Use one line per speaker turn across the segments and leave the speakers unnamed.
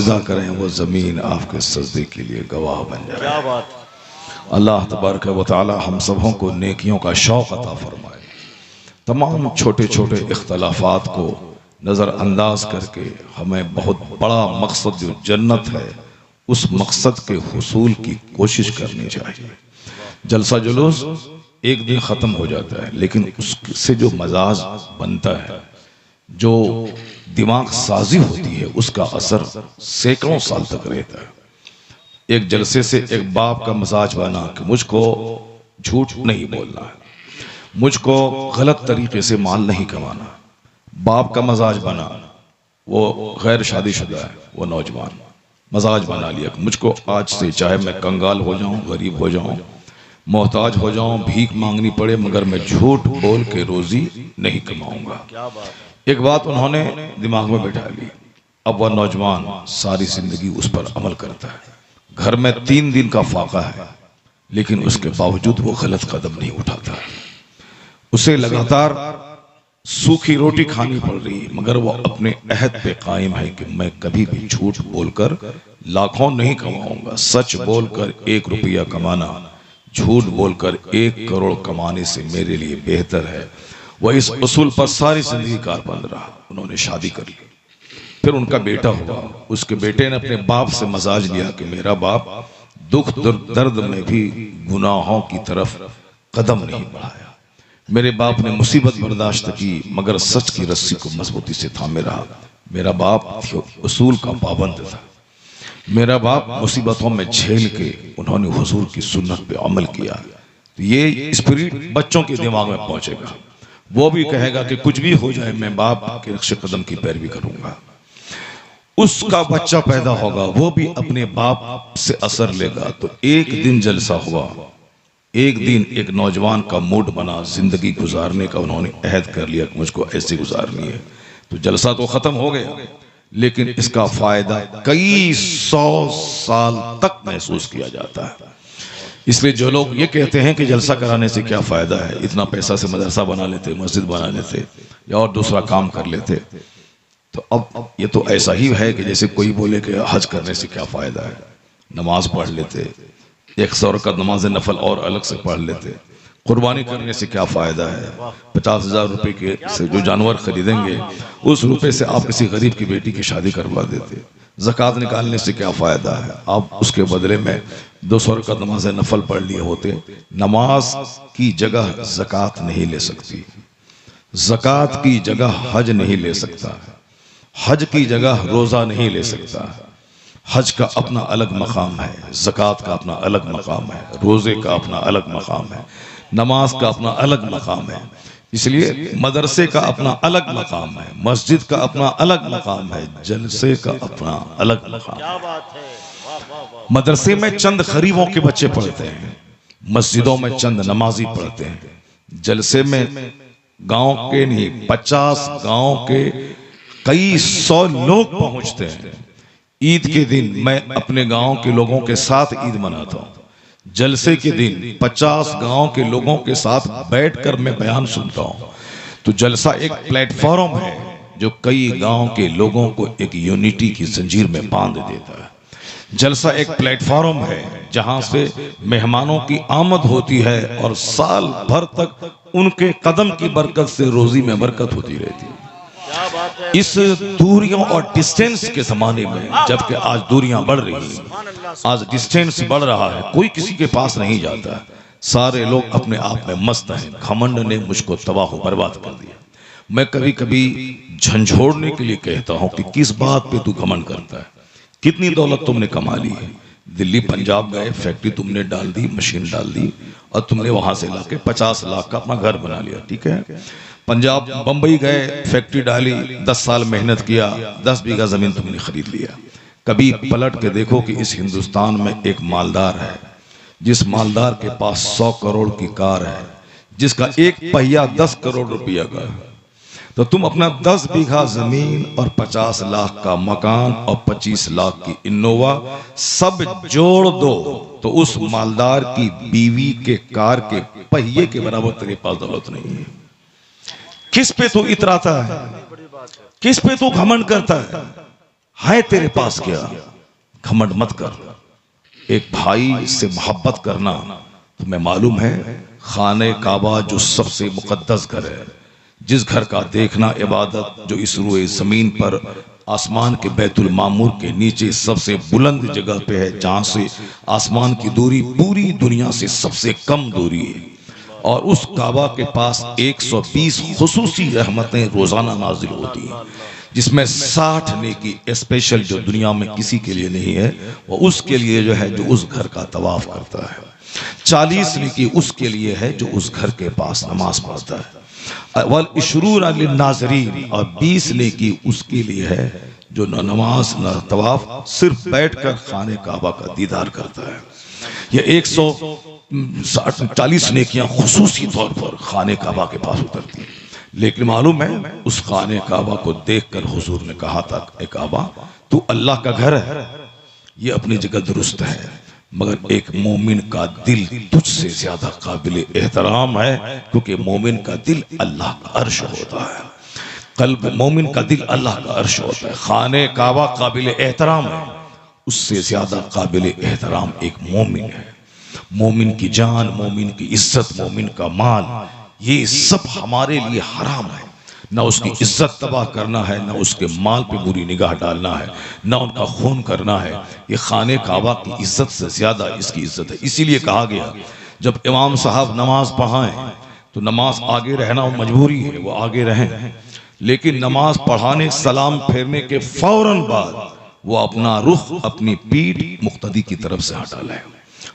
सजदा करें वो ज़मीन आपके सजदे के लिए गवाह बन जाए।
क्या बात।
अल्लाह तबारक व तआला हम सबों को नेकियों का शौक़ अता फरमाए। तमाम छोटे छोटे इख्तलाफात को नज़रअंदाज करके हमें बहुत बड़ा मकसद जो जन्नत है उस मकसद के हुसूल की कोशिश करनी चाहिए। जलसा जुलूस एक दिन ख़त्म हो जाता है, लेकिन उससे जो मजाज बनता है, जो दिमाग साजी होती है, उसका असर सैकड़ों साल तक रहता है। एक जलसे से एक बाप का मजाज बना कि मुझको झूठ नहीं बोलना है, मुझको गलत तरीके से माल नहीं कमाना। बाप का मजाज बना, वो गैर शादीशुदा है, वो नौजवान मजाज बना लिया कि मुझको आज से चाहे मैं कंगाल हो जाऊं, गरीब हो जाऊं, मोहताज हो जाऊं, भीख मांगनी पड़े, मगर मैं झूठ बोल के रोजी नहीं कमाऊंगा।
क्या बात है।
एक बात उन्होंने दिमाग में बैठा ली। अब वह नौजवान सारी जिंदगी उस पर अमल करता है। घर में 3 दिन का फाका है, लेकिन उसके बावजूद वो गलत कदम नहीं उठाता। उसे लगातार सूखी रोटी खानी पड़ रही है, मगर वो अपने अहद पे कायम है कि मैं कभी भी झूठ बोलकर लाखों नहीं कमाऊंगा। सच बोलकर 1 रुपया कमाना झूठ बोलकर 1 करोड़ कमाने से मेरे लिए बेहतर है। वह इस उसूल पर सारी जिंदगी कारबंद रहा। उन्होंने शादी कर ली, फिर उनका बेटा हुआ। उसके बेटे ने अपने बाप से मजाज लिया कि मेरा बाप दुख दर्द में भी गुनाहों की तरफ कदम नहीं बढ़ाया। मेरे बाप ने मुसीबत बर्दाश्त की, मगर सच की रस्सी को मजबूती से थामे रहा। मेरा बाप उसूल का पाबंद था। मेरा बाप मुसीबतों में झेल के उन्होंने हुजूर की सुन्नत पे अमल किया। तो ये स्पिरिट बच्चों के दिमाग में पहुंचेगा। वो भी कहेगा कि कुछ भी हो जाए मैं बाप के नक्शे कदम की पैरवी करूंगा। उसका बच्चा पैदा होगा, वो भी अपने बाप से असर लेगा। तो एक दिन जलसा हुआ, एक दिन एक नौजवान का मूड बना जिंदगी गुजारने का। उन्होंने अहद कर लिया कि मुझको ऐसे गुजारनी है। तो जलसा तो खत्म हो गया, लेकिन इसका फायदा कई 100 साल तक महसूस किया जाता है। इसलिए जो लोग ये कहते हैं कि जलसा कराने से क्या फायदा है, इतना पैसा से मदरसा बना लेते, मस्जिद बना लेते या और दूसरा काम कर लेते, तो अब ये तो ऐसा ही है कि जैसे कोई बोले कि हज करने से क्या फायदा है, नमाज पढ़ लेते, 100 रकात नमाज नफल और अलग से पढ़ लेते, कुर्बानी करने से क्या फायदा है, 50,000 रुपए के से जो जानवर खरीदेंगे उस रुपए से आप किसी गरीब की बेटी की शादी करवा देते, ज़कात निकालने से क्या फायदा है, आप उसके बदले में 200 रकात नमाज नफल पढ़ लिए होते। नमाज की जगह ज़कात नहीं ले सकती, ज़कात की जगह हज नहीं ले सकता, हज की जगह रोजा नहीं ले सकता। हज का अपना अलग मकाम है, ज़कात का अपना अलग मकाम है, रोजे का अपना अलग मकाम है, नमाज का अपना अलग मकाम है। इसलिए मदरसे का अपना अलग मकाम है, मस्जिद का अपना अलग मकाम है, जलसे का अपना अलग मकाम है।
क्या बात है। वाह वाह वाह।
मदरसे में चंद गरीबों के बच्चे पढ़ते हैं, मस्जिदों में चंद नमाजी पढ़ते हैं, जलसे में गांव के नहीं 50 गांव के कई 100 लोग पहुंचते हैं। ईद के दिन मैं अपने गांव के लोगों के साथ ईद मनाता हूं। जलसे के दिन 50 गांव के लोगों के साथ बैठकर मैं बयान सुनता हूं। तो जलसा एक प्लेटफॉर्म है जो कई गांव के लोगों को एक यूनिटी की जंजीर में बांध देता है। जलसा एक प्लेटफॉर्म है जहां से मेहमानों की आमद होती है और साल भर तक उनके कदम की बरकत से रोजी में बरकत होती रहती है।
क्या बात है।
इस दूरियों और डिस्टेंस के जमाने में, जबकि आज दूरियां बढ़ रही हैं, आज डिस्टेंस बढ़ रहा है, कोई किसी के पास नहीं जाता, सारे लोग अपने आप में मस्त हैं। घमंड ने मुझको तबाह बर्बाद कर दिया। मैं कभी कभी झंझोड़ने के लिए कहता हूं कि किस बात पे तू घमंड करता है, कितनी दौलत तुमने कमा ली है। दिल्ली पंजाब गए, फैक्ट्री तुमने डाल दी, मशीन डाल दी, और तुमने वहां से लाके 50 लाख का अपना घर बना लिया, ठीक है। पंजाब बंबई गए, फैक्ट्री डाली, 10 साल मेहनत किया, 10 बीघा जमीन तुमने खरीद लिया। कभी पलट के देखो कि इस हिंदुस्तान में एक मालदार है, जिस मालदार के पास 100 करोड़ की कार है, जिसका एक पहिया 10 करोड़ रुपया का है। तो तुम अपना 10 बीघा जमीन और 50 लाख का मकान और 25 लाख की इनोवा सब जोड़ दो तो उस मालदार की बीवी के कार के पहिए के बराबर तेरे पास दौलत नहीं है। किस पे तू इतराता है, किस पे तू घमंड करता है? है तेरे पास क्या, घमंड मत कर। एक भाई से मोहब्बत करना तुम्हें मालूम है, खाने काबा जो सबसे मुकद्दस घर है, जिस घर का देखना इबादत, जो इस रुए जमीन पर आसमान के बैतुल मामूर के नीचे सबसे बुलंद जगह पे है, जहां से आसमान की दूरी पूरी दुनिया से सबसे कम दूरी है, और उस काबा के पास 120 खुसूसी रहमतें रोजाना नाजिल होती हैं, जिसमें 60 नेकी स्पेशल जो दुनिया में किसी के लिए नहीं है, वो उसके लिए जो है जो उस घर का तवाफ करता है। 40 नेकी उसके लिए है जो उस घर के पास नमाज पढ़ता है। वल इशरून लिन्नाज़रीन, और 20 नेकी उसके लिए है जो न नमाज न तवाफ, सिर्फ बैठकर खाने काबा का दीदार करता है। ये 140 नेकियां खुसूसी तौर पर खाने काबा के पास उतरती हैं। लेकिन मालूम है, उस खाने काबा को देखकर हुजूर ने कहा था, ए काबा तू अल्लाह का घर है, ये अपनी जगह दुरुस्त है, मगर एक मोमिन का दिल तुझसे ज्यादा काबिल एहतराम है, क्योंकि मोमिन का दिल अल्लाह का अर्श होता है। कल्ब मोमिन का दिल अल्लाह का अर्श होता है। खाने काबा काबिल एहतराम है, उससे ज्यादा काबिल एहतराम एक मोमिन है। मोमिन की जान, मोमिन की इज्जत, मोमिन का माल, ये सब हमारे लिए हराम है। न उसकी इज्जत तबाह करना है, न उसके माल पे बुरी निगाह डालना है, न उनका खून करना है। ये खाने काबा की इज्जत से ज्यादा इसकी इज्जत है। इसीलिए कहा गया, जब इमाम साहब नमाज पढ़ाएं तो नमाज आगे रहना वो मजबूरी है, वो आगे रहें, लेकिन नमाज पढ़ाने सलाम फेरने के फौरन बाद वो अपना रुख, अपनी पीठ मुक्तदी की तरफ से हटा लें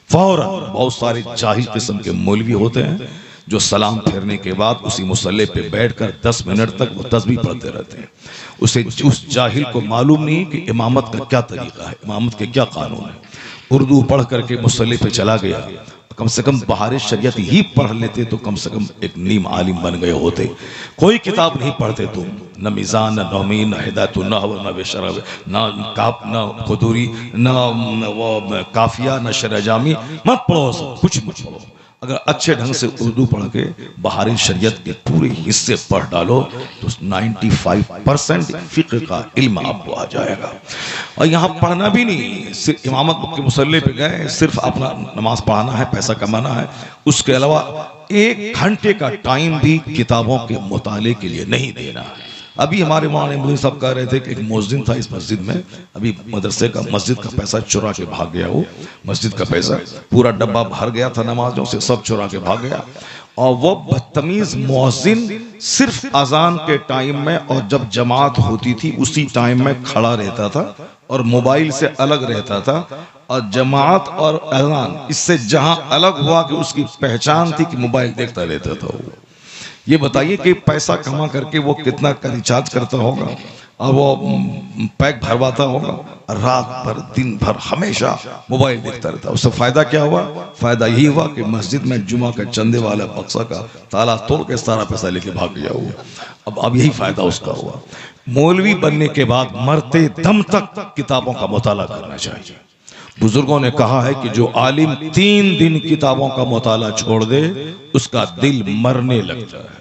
फौरन। बहुत सारे जाहिल किस्म के मौलवी होते हैं जो सलाम फेरने के बाद उसी मुसल्ले पे बैठकर 10 मिनट तक वो तस्बीह पढ़ते रहते हैं। उस जाहिल को मालूम नहीं कि इमामत का क्या तरीका है, इमामत के क्या कानून है। उर्दू पढ़ करके मुसल्ले पे चला गया, कम से कम बहार शरीयत ही पढ़ लेते तो कम से कम एक नीम आलिम बन गए होते। कोई किताब नहीं पढ़ते तुम, न मिजान, न नौमी, न हिदायतुन नहव, न बेशरह, न खुदूरी, न वो काफिया, न शरह जामी, मत पढ़ो, कुछ मत पढ़ो। अगर अच्छे ढंग से उर्दू पढ़ के बहारी शरीयत के पूरे हिस्से पढ़ डालो तो 95% फिक्र का इल्म आपको आ जाएगा। और यहाँ पढ़ना भी नहीं, सिर्फ इमामत के मुसल्ले पे गए, सिर्फ अपना नमाज पढ़ाना है, पैसा कमाना है, उसके अलावा 1 घंटे का टाइम भी किताबों के मुताले के लिए नहीं देना है। अभी हमारे मौलाना मुफ्ती साहब कह रहे थे कि एक मुअज्जिन था इस मस्जिद में, अभी मदरसे का मस्जिद का पैसा चुरा के भाग गया। वो मस्जिद का पैसा पूरा डब्बा भर गया था नमाजों से, सब चुरा के भाग गया। और वो बदतमीज मुअज्जिन सिर्फ अजान के टाइम में और जब जमात होती थी उसी टाइम में खड़ा रहता था और मोबाइल से अलग रहता था। और जमात और अजान इससे जहां अलग हुआ कि उसकी पहचान थी कि मोबाइल देखता रहता था। वो ये बताइए कि पैसा कमा करके वो कितना का रिचार्ज करता होगा और वो पैक भरवाता होगा, रात भर दिन भर हमेशा मोबाइल देखता रहता। उससे फायदा क्या हुआ? फायदा यही हुआ कि मस्जिद में जुमा के चंदे वाला बक्सा का ताला तोड़ के सारा पैसा लेके भाग गया हुआ। अब यही फायदा उसका हुआ। मौलवी बनने के बाद मरते दम तक किताबों का मुताला करना चाहिए। बुजुर्गों ने कहा है कि जो आलिम 3 दिन किताबों का मुताला छोड़ दे उसका दिल मरने लगता है।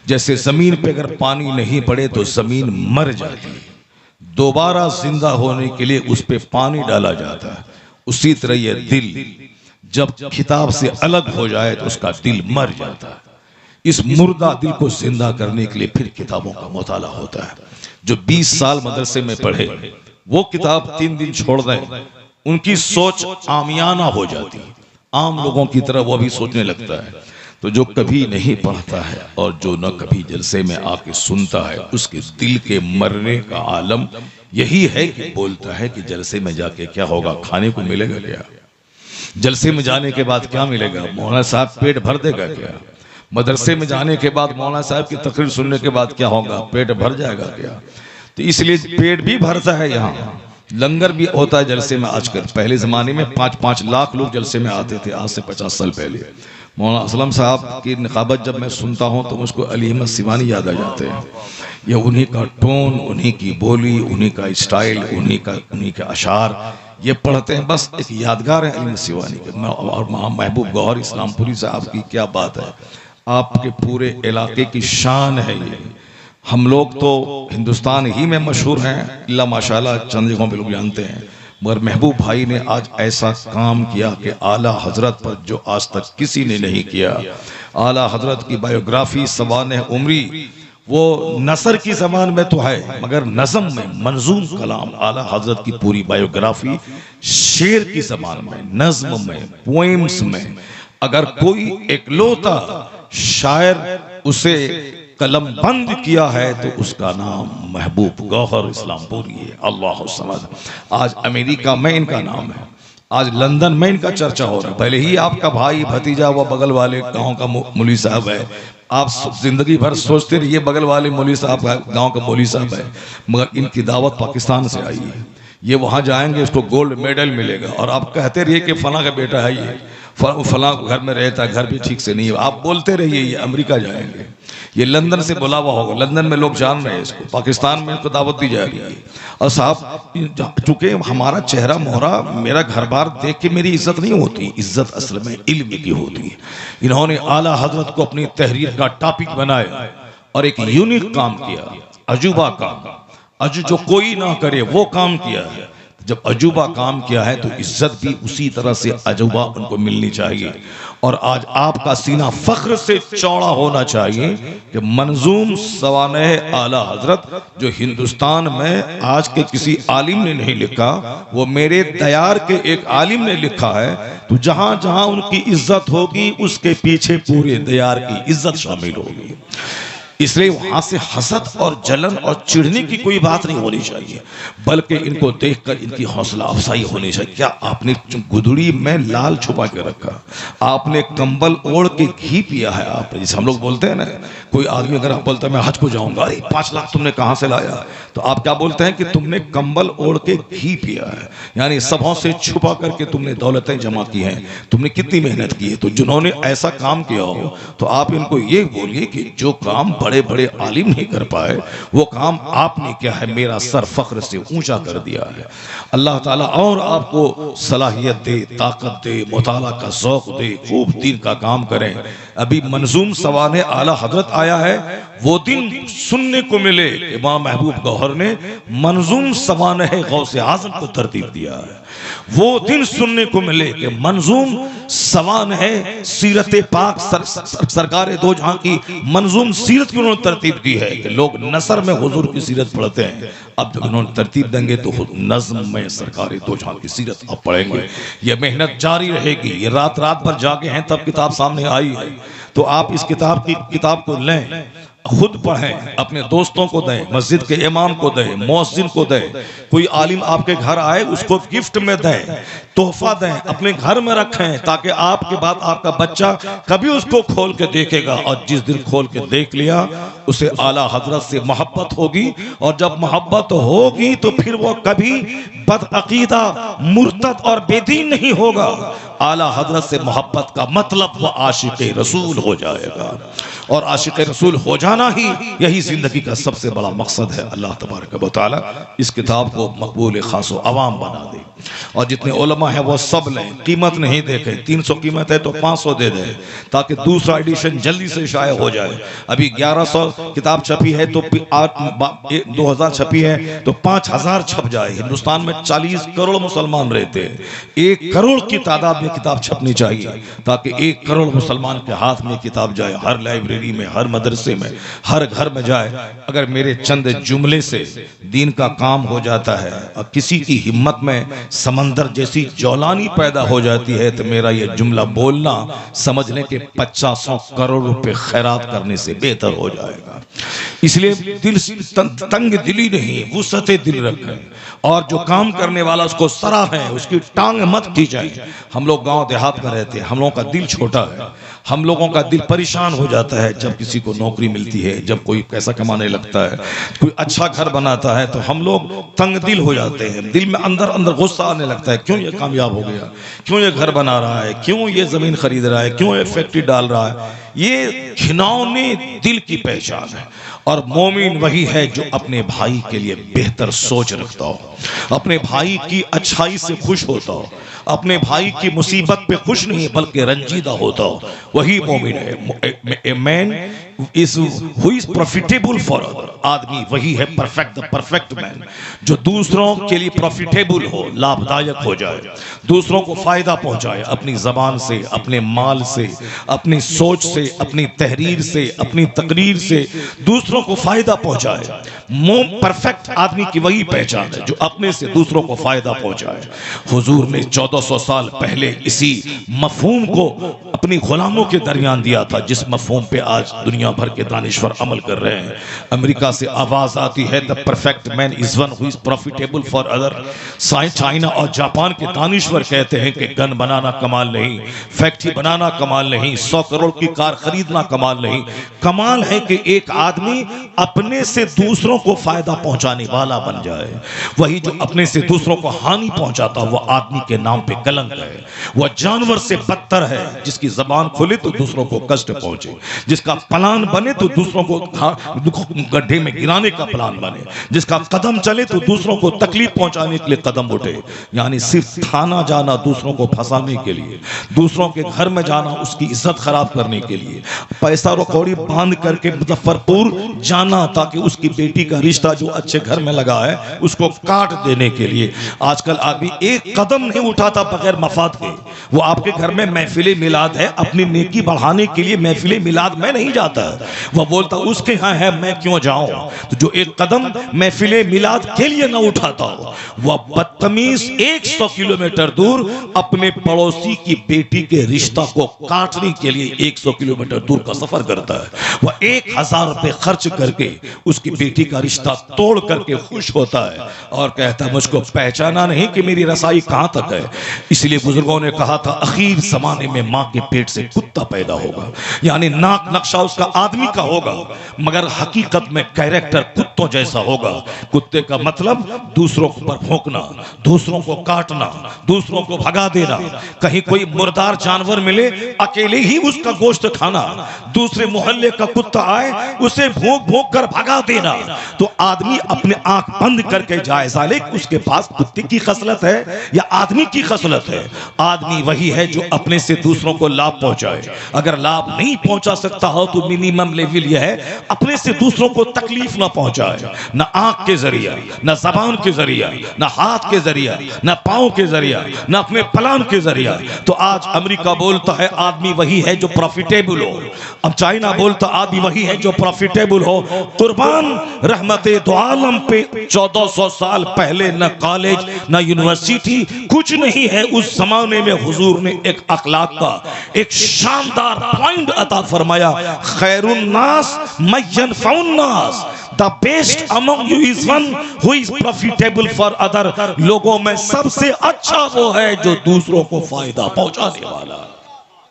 जैसे जमीन पे अगर पानी नहीं पड़े तो जमीन मर जाती है, दोबारा जिंदा होने के लिए उस पे पानी डाला जाता है। उसी तरह ये दिल जब किताब से अलग हो जाए तो उसका दिल मर जाता है। इस मुर्दा दिल को जिंदा करने के लिए फिर किताबों का मुताला होता है। जो 20 साल मदरसे में पढ़े वो किताब 3 दिन छोड़ दें, उनकी सोच आमियाना हो जाती है, आम लोगों की तरह वो भी सोचने लगता है। तो जो कभी नहीं पढ़ता है और जो न कभी जलसे में आके सुनता है उसके दिल के मरने का आलम यही है कि बोलता है कि जलसे में जाके क्या होगा, खाने को मिलेगा क्या, जलसे में जाने के बाद क्या मिलेगा, मौलाना साहब पेट भर देगा क्या, मदरसे में जाने के बाद मौलाना साहब की तकरीर सुनने के बाद क्या होगा, पेट भर जाएगा क्या। तो इसलिए पेट भी भरता है, यहाँ लंगर भी होता है जलसे में। आजकल पहले जमाने में 5-5 लाख लोग जलसे में आते थे, आज से 50 साल पहले। मौलाना असलम साहब की निकाबत जब मैं सुनता हूँ तो मुझको अली अहमद सिवानी याद आ जाते हैं। ये उन्हीं का टोन, उन्हीं की बोली, उन्हीं का स्टाइल, उन्हीं के अशार ये पढ़ते हैं। बस एक यादगार है अली सिवानी के। और महबूब गौहर इस्लामपुरी साहब की क्या बात है, आपके पूरे इलाके की शान है ये। हम लोग तो हिंदुस्तान ही में मशहूर हैं, अल्लाह माशाल्लाह चंद जगहों पे लोग जानते हैं, मगर महबूब भाई ने आज ऐसा काम किया कि आला हजरत पर जो आज तक किसी ने नहीं किया। आला हजरत की बायोग्राफी सवाने उम्री वो नसर की जबान में तो है, मगर नज़म में मंजूम कलाम आला हजरत की पूरी बायोग्राफी शेर की जबान में, नज्म में, पोएम्स में। अगर कोई एकलौता शायर उसे कलम बंद किया है तो उसका नाम महबूब गौहर इस्लामपुरी है। अल्लाह समद। आज अमेरिका में इनका नाम है, आज लंदन में इनका चर्चा हो रहा है। भले ही आपका भाई भतीजा व बगल वाले गांव का मौलवी साहब है, आप जिंदगी भर सोचते रहिए बगल वाले मौलवी साहब गांव का मौलवी साहब है, मगर इनकी दावत पाकिस्तान से आई है। ये वहां जाएंगे इसको गोल्ड मेडल मिलेगा, और आप कहते रहिए कि फला का बेटा है, ये फला घर में रहता है, घर भी ठीक से नहीं है, आप बोलते रहिए ये अमेरिका जाएंगे, ये लंदन से बुलावा होगा, लंदन में लोग जान रहे हैं इसको, पाकिस्तान में इनको दावत दी जा रही है। और साहब चूंकि हमारा चेहरा मोहरा, मेरा घर बार देख के मेरी इज्जत नहीं होती, इज्जत असल में इल्म की होती है। इन्होंने आला हजरत को अपनी तहरीर का टॉपिक बनाया और एक यूनिक काम किया, अजूबा काम, जो कोई ना करे वो काम किया है। जब अजूबा काम किया है तो इज्जत भी उसी तरह से अजूबा उनको मिलनी चाहिए। और आज आपका सीना फख्र से चौड़ा होना चाहिए कि मंजूम सवानह आला हजरत जो हिंदुस्तान में आज के किसी आलिम ने नहीं लिखा, वो मेरे दयार के एक आलिम ने लिखा है। तो जहां जहां उनकी इज्जत होगी उसके पीछे पूरे दयार की इज्जत शामिल होगी। इसलिए वहां से हसद और जलन और चिढ़ने की कोई बात नहीं होनी चाहिए, बल्कि इनको देखकर इनकी हौसला अफजाई होनी चाहिए। क्या आपने गुदड़ी में लाल छुपा के रखा, आपने कंबल ओढ़ के घी पिया है, आपने जैसे हम लोग बोलते हैं ना, कोई आदमी अगर आप बोलता है मैं हज को जाऊंगा, अरे 5 लाख तुमने कहां से लाया, तो आप क्या बोलते हैं कि तुमने कंबल ओढ़ के घी पिया है, यानी सबों से छुपा करके तुमने दौलतें जमा की हैं, तुमने कितनी मेहनत की है। तो जिन्होंने ऐसा काम किया हो तो आप इनको ये बोलिए कि जो काम बड़े बड़े आलिम नहीं कर पाए वो काम आपने किया है, मेरा सर फख्र से ऊंचा कर दिया है। अल्लाह ताला और आपको सलाहियत दे, ताकत दे, मुताला का ज़ौक़ दे, खूब दीन का काम करें। अभी मंजूम सवाने आला हजरत आया है, वो दिन सुनने को मिले इमाम महबूब गौहर ने मंजूम सवाने गौसे आज़म को तरतीब दिया है। वो दिन सुनने को मिले कि मंजूम सवान है सीरत पाक सरकार दो जहां की मंजूम सीरत की उन्होंने तरतीब दी है कि लोग नसर में हुजूर की सीरत पढ़ते हैं। अब जब इन्होंने तरतीब देंगे तो नज्म में सरकार दो जहां की सीरत अब पढ़ेंगे। ये मेहनत जारी रहेगी, ये रात रात भर जागे हैं तब किताब सामने आई है। तो आप इस किताब को लें, खुद पढ़ें, अपने दोस्तों को दें, मस्जिद के इमाम को दें, मुअज्जिन को दें, कोई आलिम आपके घर आए उसको गिफ्ट में दें, तोहफा दें, अपने घर में रखें, ताकि आपके बाद आपका बच्चा कभी उसको खोल के देखेगा और जिस दिन खोल के देख लिया उसे आला हजरत से मोहब्बत होगी। और जब मोहब्बत होगी तो फिर वो कभी बदअकीदा, मुर्तद और बेदीन नहीं होगा। आला हजरत से मोहब्बत का मतलब वो आशिक रसूल हो जाएगा, और आशिक रसूल हो जाना ही यही जिंदगी का सबसे बड़ा मकसद है। अल्लाह तबारक व तआला इस किताब को मकबूल खास अवाम बना दे, और जितने उलमा हैं वो सब लें, कीमत नहीं देखें, 300 कीमत है तो 500 दे दें, ताकि दूसरा एडिशन जल्दी से शाया हो जाए। अभी 1100 किताब छपी है तो 2000 छपी है तो 5000 छप जाए। हिंदुस्तान में 40 करोड़ मुसलमान रहते हैं, 1 करोड़ की तादाद में किताब छपनी चाहिए, ताकि 1 करोड़ मुसलमान के हाथ में किताब जाए, हर लाइब्रेरी में, हर मदरसे में, हर घर में जाए। अगर मेरे चंद जुमले से दीन का काम हो जाता है और किसी की हिम्मत में समंदर जैसी जौलानी पैदा हो जाती है तो मेरा यह जुमला बोलना समझ लें कि 500 करोड़ रुपए खैरात करने से बेहतर हो जाएगा। इसलिए दिल तंग दिली नहीं, वुसअते दिल रखें, और जो काम करने वाला उसको सराहें, उसकी टांग मत की जाए। हम लोग गांव देहात में रहते हैं, हम लोगों का दिल छोटा है, हम लोगों का दिल परेशान हो जाता है जब किसी को नौकरी मिलती है, जब कोई पैसा कमाने लगता है, कोई अच्छा घर बनाता है तो हम लोग तंग दिल हो जाते हैं। दिल में अंदर अंदर गुस्सा आने लगता है, क्यों ये कामयाब हो गया, क्यों ये घर बना रहा है, क्यों ये जमीन खरीद रहा है, क्यों ये फैक्ट्री डाल रहा है। ये घिनौने दिल की पहचान है। और मोमिन वही है जो अपने भाई के लिए बेहतर सोच रखता हो, अपने भाई की अच्छाई से खुश होता हो, अपने भाई की मुसीबत पे खुश नहीं बल्कि रंजीदा होता हो, वही मोमिन है। मैन इस who is profitable for other, आदमी वही है परफेक्ट, द परफेक्ट मैन, जो दूसरों के लिए प्रॉफिटेबल हो, लाभदायक हो जाए, दूसरों को फायदा पहुंचाए, अपनी जबान से, अपने माल से, अपनी सोच से, अपनी तहरीर से, अपनी तकरीर से दूसरों को फायदा पहुंचाए। परफेक्ट आदमी की वही पहचान है जो अपने से दूसरों को फायदा पहुंचाए। हुजूर ने 1400 साल पहले इसी मफहूम को अपनी गुलामों के दरमियान दिया था, जिस मफहूम पे आज दुनिया भर के दानिश्वर अमल कर रहे हैं। अमेरिका से आवाज आती है the perfect man is one who is profitable for other. China और जापान के दानिश्वर कहते हैं कि गन बनाना कमाल नहीं, फैक्ट्री बनाना कमाल नहीं, 100 करोड़ की कार खरीदना कमाल नहीं, कमाल है कि एक आदमी अपने से दूसरों को फायदा पहुंचाने वाला बन जाए। वही जो अपने से दूसरों को हानि पहुंचाता वह आदमी के नाम पे कलंक है, वह जानवर से बदतर है। जिसकी जबान खुले तो दूसरों को कष्ट पहुंचे, जिसका प्लान बने तो दूसरों को गड्ढे में गिराने का प्लान बने, जिसका कदम चले तो दूसरों को तकलीफ पहुंचाने के लिए कदम उठे। यानी सिर्फ थाना जाना दूसरों को फंसाने के लिए, दूसरों के घर में जाना उसकी इज्जत खराब करने के लिए, पैसा रुकौड़ी बांध करके मुजफ्फरपुर जाना ताकि उसकी बेटी का रिश्ता जो अच्छे घर में लगा है उसको काट देने के लिए। आजकल आदमी एक कदम नहीं उठाता बगैर मफाद के। वो आपके घर में महफिले मिलाद है, अपनी नेकी बढ़ाने के लिए महफिले मिलाद में नहीं जाता, वह बोलता उसके यहाँ है मैं क्यों जाऊं। तो जो एक कदम महफिले मिलाद के लिए ना उठाता हो वह बदतमीज 100 किलोमीटर दूर अपने पड़ोसी की बेटी के रिश्ता को काटने के लिए 100 किलोमीटर दूर का सफर करता है। वह 1000 रुपए खर्च करके उसकी बेटी का रिश्ता तोड़ करके खुश होता है और कहता है मुझको पहचाना नहीं कि मेरी रसाई कहां तक है। इसलिए बुजुर्गों ने कहा था आखिर जमाने में मां के पेट से कुत्ता पैदा होगा, यानी नाक नक्शा उसका आदमी का होगा मगर हकीकत में कैरेक्टर कुत्तों जैसा होगा। कुत्ते का मतलब दूसरों पर भौंकना, दूसरों को काटना, दूसरों को भगा देना। कहीं कोई मुर्दार जानवर मिले अकेले ही उसका गोश्त खाना, दूसरे मोहल्ले का कुत्ता आए उसे भौंक भौंक कर भगा देना। तो आदमी अपने आंख बंद करके जायजा ले उसके पास कुत्ते की खसलत है या आदमी की खसलत है। आदमी वही है जो अपने से दूसरों को लाभ पहुंचाए। अगर लाभ नहीं पहुंचा सकता हो तो मिनिमम लेवल यह है अपने से दूसरों को तकलीफ ना पहुंचाए, ना आंख के जरिया, ना जबान के जरिया, ना हाथ के जरिया, ना पांव के जरिया, ना अपने प्लान के जरिया। तो आज अमेरिका बोलता है आदमी वही है जो प्रॉफिटेबल हो, अब चाइना बोलता आदमी वही है जो प्रॉफिटेबल हो। कुर्बान रहमते दो आलम पे 1400 साल पहले न कॉलेज न यूनिवर्सिटी कुछ नहीं है। उस जमाने में हुजूर ने एक अखलाक का एक शानदार पॉइंट अता फरमाया, खैरुन नास मय्यन फौन्नास, the best among you is one who is profitable for other. लोगों में सबसे अच्छा वो है जो दूसरों को फायदा पहुंचाने वाला।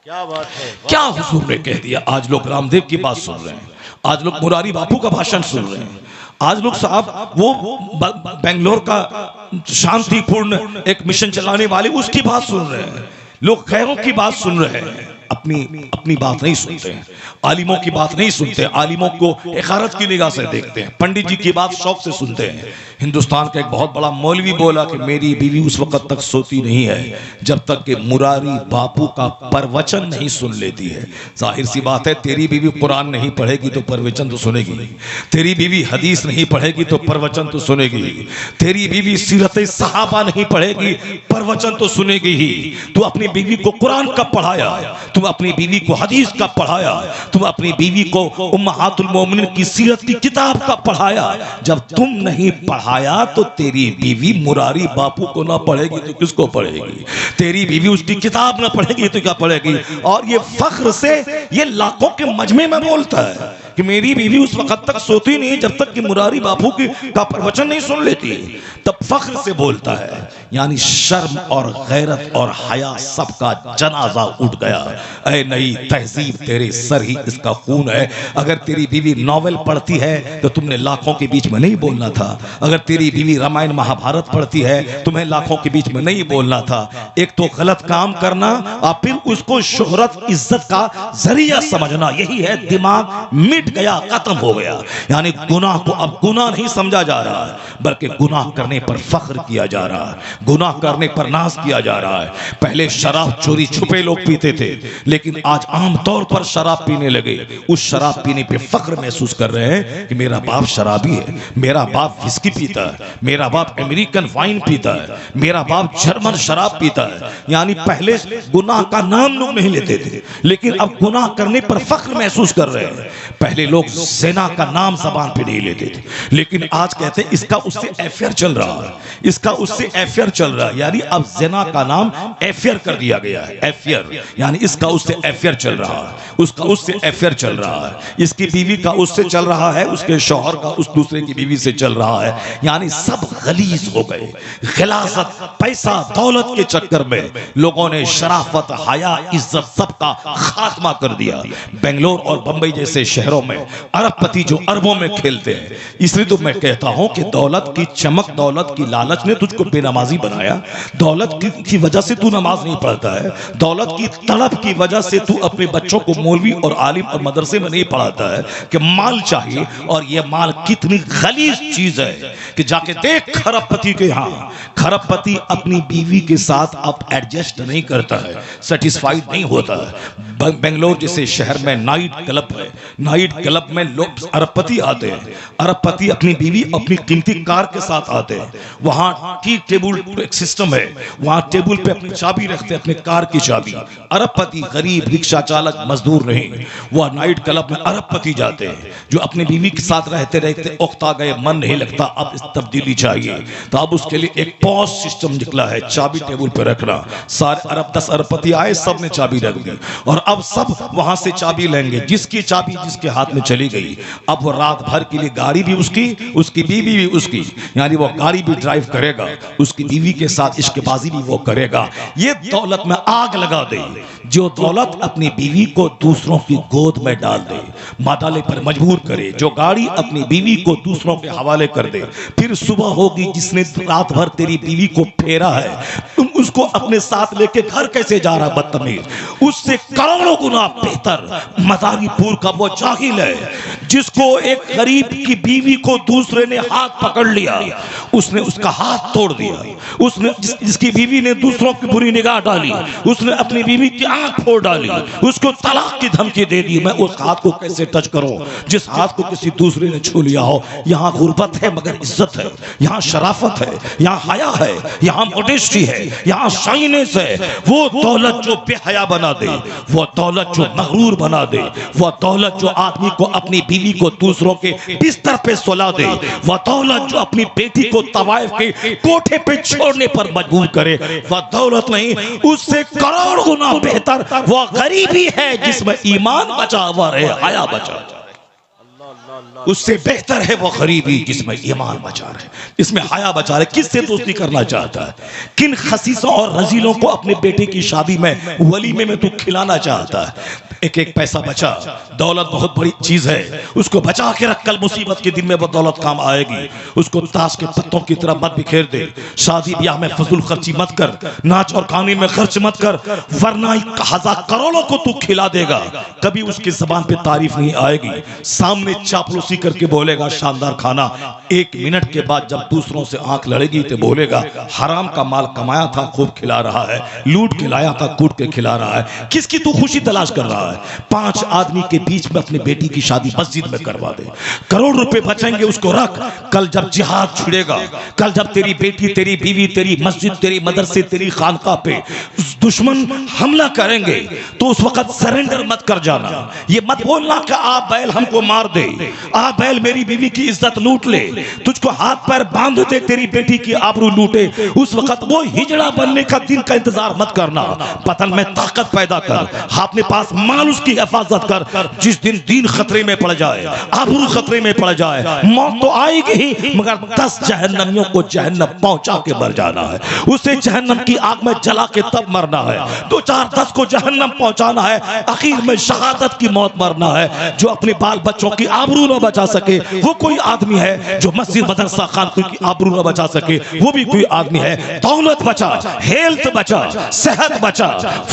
क्या बात है,
क्या हुजूर ने कह दिया। आज लोग रामदेव की बात सुन रहे हैं, आज लोग मुरारी बापू का भाषण सुन रहे हैं, आज लोग साहब वो बेंगलोर का शांतिपूर्ण एक मिशन चलाने वाले उसकी बात सुन रहे हैं। लोग खैरों की बात सुन रहे हैं, अपनी बात नहीं सुनते हैं, आलिमों की बात नहीं सुनते, आलिमों को इखारत की निगाह से देखते हैं, पंडित जी की बात शौक से सुनते हैं। हिंदुस्तान का एक बहुत बड़ा मौलवी बोला कि मेरी बीवी उस वक्त तक सोती नहीं है जब तक कि मुरारी बापू का प्रवचन नहीं सुन लेती है। जाहिर सी बात है तेरी बीवी कुरान नहीं पढ़ेगी तो प्रवचन तो सुनेगी, तेरी बीवी हदीस नहीं पढ़ेगी तो प्रवचन तो सुनेगी, तेरी बीवी सीरत सहाबा नहीं पढ़ेगी प्रवचन तो सुनेगी ही। तू अपनी बीवी को कुरान कब पढ़ाया, तुम अपनी बीवी को हदीस का पढ़ाया, तुम अपनी बीवी को उम्महातुल मोमिनीन की सीरत की किताब का पढ़ाया। जब तुम नहीं पढ़ाया तो तेरी बीवी मुरारी बापू को ना पढ़ेगी तो किसको पढ़ेगी, तेरी बीवी उसकी किताब ना पढ़ेगी तो क्या पढ़ेगी। और ये फख्र से ये लाखों के मजमे में बोलता है कि मेरी बीवी उस वक्त तक सोती नहीं जब तक कि मुरारी बापू का प्रवचन नहीं सुन लेती, तब फख्र से बोलता है। यानी शर्म और गैरत और हया सबका जनाजा उठ गया। ऐ नई तहजीब तेरे सर ही इसका खून है। अगर तेरी बीवी नॉवेल पढ़ती है तो तुमने लाखों के बीच में नहीं बोलना था। अगर तेरी बीवी रामायण महाभारत पढ़ती है तुम्हें लाखों के बीच में नहीं बोलना था। एक तो गलत काम करना और फिर उसको शोहरत इज्जत का जरिया समझना, यही है दिमाग मिड मिट गया, खत्म हो गया। यानी गुनाह को अब गुनाह नहीं समझा जा रहा है, बल्कि गुनाह करने पर फख्र किया जा रहा है, गुनाह करने पर नाज किया जा रहा है। पहले शराब चोरी छुपे लोग पीते थे, लेकिन आज आम तौर पर शराब पीने लगे। उस शराब पीने पे फख्र महसूस कर रहे हैं कि मेरा बाप शराबी है, मेरा बाप विस्की पीता है, मेरा बाप अमेरिकन वाइन पीता है, मेरा बाप जर्मन शराब पीता है। यानी पहले गुनाह का नाम लोग नहीं लेते थे, लेकिन अब गुनाह करने पर फख्र महसूस कर रहे हैं। पहले लोग ज़िना का नाम ज़बान पे नहीं लेते थे, लेकिन आज कहते हैं इसका उससे अफेयर चल रहा है, इसका उससे अफेयर चल रहा है। यानी अब ज़िना का नाम अफेयर कर दिया गया है। अफेयर यानी इसका उससे अफेयर चल रहा है, उसका उससे अफेयर चल रहा है, इसकी बीवी का उससे चल रहा है, उसके शौहर का उस दूसरे की बीवी से चल रहा है। यानी सब गलीज हो गए। गिलासत, पैसा, दौलत के चक्कर में लोगों ने शराफत, हया, इज्जत सबका खात्मा कर दिया। बेंगलोर और बंबई जैसे शहरों में अरबपति जो अरबों में खेलते हैं। इसलिए तो मैं कहता हूं कि दौलत की चमक, दौलत की लालच ने तुझको बेनमाजी बनाया। दौलत की वजह से तू नमाज नहीं पढ़ता है, दौलत की तड़प की वजह से तू अपने बच्चों को मौलवी और आलिम और मदरसे में नहीं पढ़ाता है कि माल चाहिए। और ये माल कितनी गलीज चीज है कि जाके देख खरबपति के यहाँ, खरबपति अपनी बीवी के साथ अब एडजस्ट नहीं करता है, सेटिस्फाइड नहीं होता है। बेंगलोर जैसे शहर में नाइट क्लब है, नाइट क्लब में लोग अरबपति आते हैं, अरबपति अपनी बीवी अपनी कीमती कार के साथ आते हैं। वहां टी टेबल सिस्टम है, वहां टेबल पे अपनी चाबी रखते हैं, अपने कार की चाबी। अरबपति गरीब रिक्शा चालक मजदूर नहीं, वह नाइट क्लब में अरबपति जाते हैं जो अपनी बीवी के साथ रहते रहते उकता गए, मन नहीं लगता, अब इस तब्दीली चाहिए। तो अब उसके लिए एक पॉज सिस्टम निकला है, चाबी टेबल पे रखना। सारे अरब 10 अरबपति आए, सब ने चाबी रख दी और अब सब वहां से चाबी लेंगे। जिसकी चाबी जिसके हाथ में चली गई, अब वो रात भर के लिए गाड़ी भी उसकी, उसकी बीवी भी उसकी, यानी वो गाड़ी भी ड्राइव करेगा, उसकी बीवी के साथ इश्कबाजी भी वो करेगा। ये दौलत में आग लगा दे। जो दौलत अपनी बीवी को दूसरों की गोद में डाल दे, मादाले पर मजबूर करे, जो गाड़ी अपनी बीवी को दूसरों के हवाले कर दे, फिर सुबह होगी जिसने रात भर तेरी बीवी को फेरा है, तुम उसको अपने साथ लेके घर कैसे जा रहा बदतमीज। उससे करोड़ों गुना बेहतर मदारीपुर का वो जाहिल है जिसको एक गरीब की बीवी को दूसरे ने हाथ पकड़ लिया, उसने उसका हाथ तोड़ दिया, उसने जिसकी बीवी ने दूसरों की बुरी निगाह डाली, उसने अपनी बीवी की आंख फोड़ डाली, उसको तलाक की धमकी दे दी। मैं उस हाथ को कैसे टच करूं जिस हाथ को किसी दूसरे ने छू लिया हो। यहाँ गुर्बत है मगर इज्जत है, यहाँ शराफत है, यहाँ हया है, यहाँ मोडेस्टी है, यहाँ शाइनेस है। वो दौलत जो बेहया बना दे, वो दौलत जो मगरूर बना दे, वो दौलत जो आदमी को अपनी बीवी को दूसरों के बिस्तर पे सुला दे, वो दौलत जो अपनी बेटी को तवाइफ के कोठे पे छोड़ने पर मजबूर करे, वह दौलत नहीं, उससे करोड़ गुना बेहतर वो गरीबी है जिसमें ईमान बचा हुआ रहे, हया बचा। उससे बेहतर है वो गरीबी जिसमें ईमान बचा रहे, इसमें हया बचा रहे। किससे दोस्ती करना चाहता है, किन खसीसों और रजीलों को अपने बेटे की शादी में, वलीमे में तू खिलाना चाहता है। एक एक पैसा बचा, दौलत बहुत बड़ी चीज है, उसको बचा के रख, कल मुसीबत के दिन में वो दौलत काम आएगी। उसको ताश के पत्तों की तरह मत बिखेर दे, शादी ब्याह में फजूल खर्ची मत कर, नाच और गाने में खर्च मत कर, वरना हजार करोड़ों को तू खिला देगा, कभी उसकी जबान पे तारीफ नहीं आएगी। सामने चापलूसी करके बोलेगा शानदार खाना, एक मिनट के बाद जब दूसरों से आंख लड़ेगी तो बोलेगा हराम का माल कमाया था, खूब खिला रहा है, लूट के लाया था, कूट के खिला रहा है। किसकी तू खुशी तलाश कर रहा है? 5 आदमी के बीच में अपनी बेटी की शादी मस्जिद में करवा दे, करोड़ रुपए बचेंगे, उसको रख। कल जब जिहाद छिड़ेगा, कल जब तेरी बेटी, तेरी बीवी, तेरी मस्जिद, तेरी मदरसे, तेरी खानका पे दुश्मन हमला करेंगे तो उस वक्त सरेंडर मत कर जाना। ये मत बोलना कि आप बैल हमको मार दे, आप बैल मेरी बीवी की इज्जत लूट ले, तुझको हाथ पैर बांध दे, तेरी बेटी की आबरू लूटे। उस वक्त वो हिजड़ा बनने का दिन का इंतजार मत करना, पतन में ताकत पैदा कर, अपने पास माल उसकी हिफाजत कर। जिस दिन दीन खतरे में पड़ जाए, आबरू खतरे में पड़ जाए, मौत तो आएगी ही, मगर 10 जहन्नमियों को जहन्नम पहुंचा के मर जाना है, उसे जहन्नम की आग में जला के तब मरना है। 2-4-10 को जहन्नम पहुंचाना है, आखिर में शहादत की मौत मरना है। जो अपने बाल बच्चों की आबरू न बचा सके वो कोई आदमी है, जो मस्जिद मदरसा खानका की आबरू न बचा सके वो भी कोई आदमी है। दौलत बचा, हेल्थ बचा, सेहत बचा।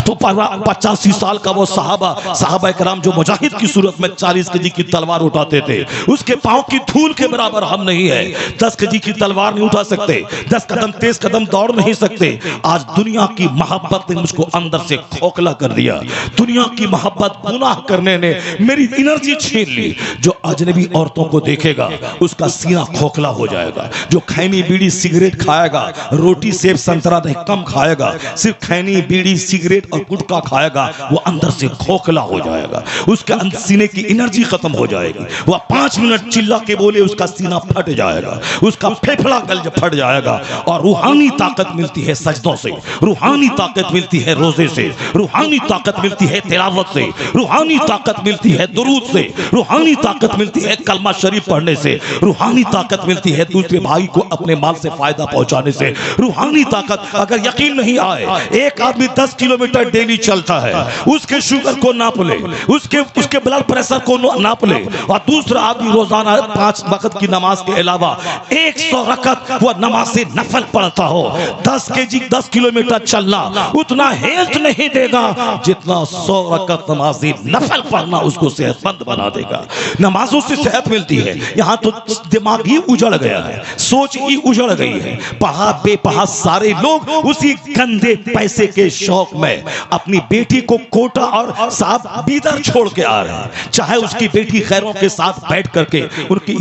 तो 85 साल का वो सहाबा साहबा कराम जो मुजाहिद की सूरत में 40 केजी की तलवार उठाते थे, उसके पांव की धूल के बराबर हम नहीं है। 10 केजी की तलवार नहीं उठा सकते, 10 कदम तेज कदम दौड़ नहीं सकते। आज दुनिया की मोहब्बत ने मुझको अंदर से खोखला कर दिया। दुनिया की मोहब्बत गुनाह करने ने मेरी एनर्जी छीन ली। जो अजनबी औरतों को देखेगा उसका सीना खोखला हो जाएगा। जो खैनी बीड़ी सिगरेट खाएगा, रोटी सेब संतरा नहीं कम खाएगा, सिर्फ खैनी बीड़ी सिगरेट और गुटखा खाएगा, वो अंदर से खोखला हो जाएगा। उसके अंदर सीने की एनर्जी खत्म हो जाएगी। वह 5 मिनट चिल्ला के बोले उसका सीना फट जाएगा, उसका फेफड़ा गल फट जाएगा। और रूहानी ताकत मिलती है सजदों से, रूहानी ताकत मिलती है रोजे से, रूहानी ताकत मिलती है तिलावत से, रूहानी ताकत मिलती है दुरूद से, रूहानी ताकत मिलती है कलमा शरीफ पढ़ने से, रूहानी ताकत मिलती है दूसरे भाई को अपने माल से फायदा पहुंचाने से। रूहानी ताकत अगर यकीन नहीं आए, एक आदमी 10 किलोमीटर डेली चलता है, उसके शुगर को नाप ले, उसके ब्लड प्रेशर को नाप ले, और दूसरा आदमी रोजाना 5 वक्त की नमाज के अलावा 100 रकत वो नमाज से नफल पढ़ता हो। 10 किलोमीटर चलना उतना हेल्थ नहीं देगा जितना 100 रकत नमाज नफल पढ़ना उसको सेहतमंद बना देगा। नमाजों से सेहत मिलती है। यहाँ तो दिमाग ही उजड़ गया है, सोच ही उजड़ गई है। पढ़ा बेपढ़ा सारे लोग उसी गंदे पैसे के शौक में अपनी बेटी को कोटा और साहब बीदर छोड़ के आ रहे हैं। चाहे उसकी बेटी खैरों के साथ बैठ करके उनकी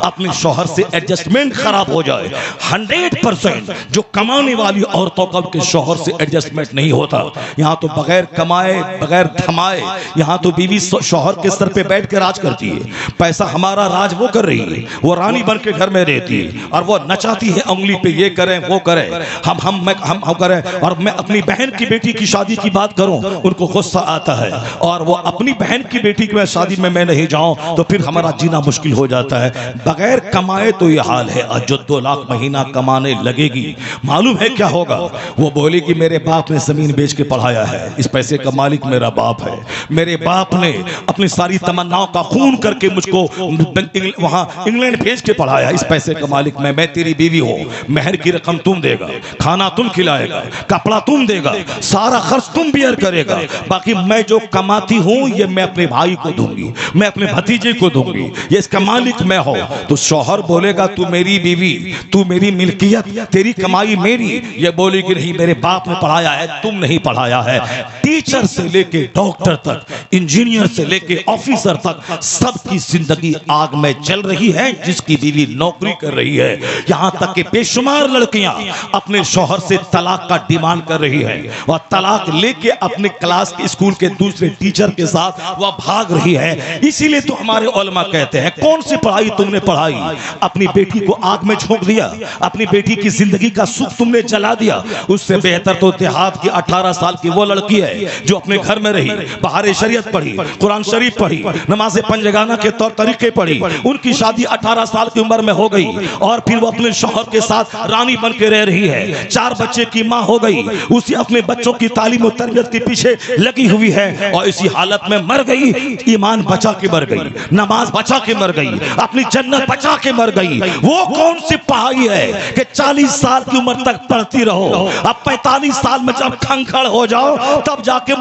अपने शौहर से एडजस्टमेंट खराब हो जाए। 100% जो कमाने वाली औरतों का उनके शौहर से एडजस्टमेंट नहीं होता। यहाँ तो बगैर कमाए बगैर थमाए यहाँ तो बीवी शौहर के सर पे बैठ के राज करती है। पैसा हमारा राज वो कर रही है, वो रानी बन के घर में रहती है और वो नचाती है उंगली पे, ये करें वो करें, हम करें। और मैं अपनी बहन की बेटी की शादी की बात करूं, उनको गुस्सा आता है और वो अपनी बहन की बेटी की शादी में मैं नहीं जाऊं तो फिर हमारा जीना मुश्किल हो जाता है। बगैर कमाए तो ये हाल है। और जो 2 लाख महीना कमाने लगेगी मालूम है क्या होगा? वो बोलेगी मेरे बाप ने जमीन बेच के पढ़ाया है, इस पैसे का मालिक मेरा बाप है। मेरे बाप ने अपनी सारी तमन्नाओं का खून करके मुझको वहां इंग्लैंड भेज के पढ़ाया, इस पैसे का मालिक मैं तेरी बीवी हूं। मेहर की रकम तुम देगा, खाना तुम खिलाएगा, कपड़ा तुम देगा, सारा खर्च तुम बियर करेगा। बाकी मैं जो कमाती हूं ये मैं अपने भाई को दूंगी, मैं अपने भतीजे को दूंगी, ये इसका मालिक मैं हूं। तो शौहर बोलेगा तू मेरी बीवी, तू मेरी मिल्कियत, तेरी कमाई मेरी। ये बोलेगी नहीं मेरे बाप ने पढ़ाया है, तुम नहीं पढ़ाया है। टीचर से लेके डॉक्टर तक, इंजीनियर से लेके ऑफिसर तक सबकी जिंदगी आग में चल रही है जिसकी बीवी नौकरी कर रही है। यहां तक कि बेशुमार लड़कियां अपने शौहर से तलाक का डिमांड कर रही है और तलाक लेके अपने क्लास के स्कूल के दूसरे टीचर के साथ वह भाग रही है। इसीलिए तो हमारे उलमा कहते हैं कौन सी पढ़ाई तुमने पढ़ाई, अपनी बेटी को आग में झोंक दिया, अपनी बेटी की जिंदगी का सुख तुमने जला दिया। उससे बेहतर तो देहात की 18 साल की वो लड़की है जो अपने घर में रही, बाहर शरीयत पढ़ी, कुरान शरीफ पढ़ी, नमाज पंजगाना के तौर तरीके पढ़ी। उनकी शादी 18 साल की उम्र में हो गई और फिर वो अपने शौहर के साथ रानी बन के रह रही है। 4 बच्चे की माँ हो गई, उसी अपने बच्चों की तालीम और तरबियत के पीछे लगी हुई है और इसी हालत में मर गई। ईमान बचा के मर गई, नमाज बचा के मर गई, अपनी जन्नत बचा के मर गई। वो कौन सी पढ़ाई है कि 40 साल की उम्र तक पढ़ती रहो, अब 45 साल में जब खंखड़ हो जाओ तब जाके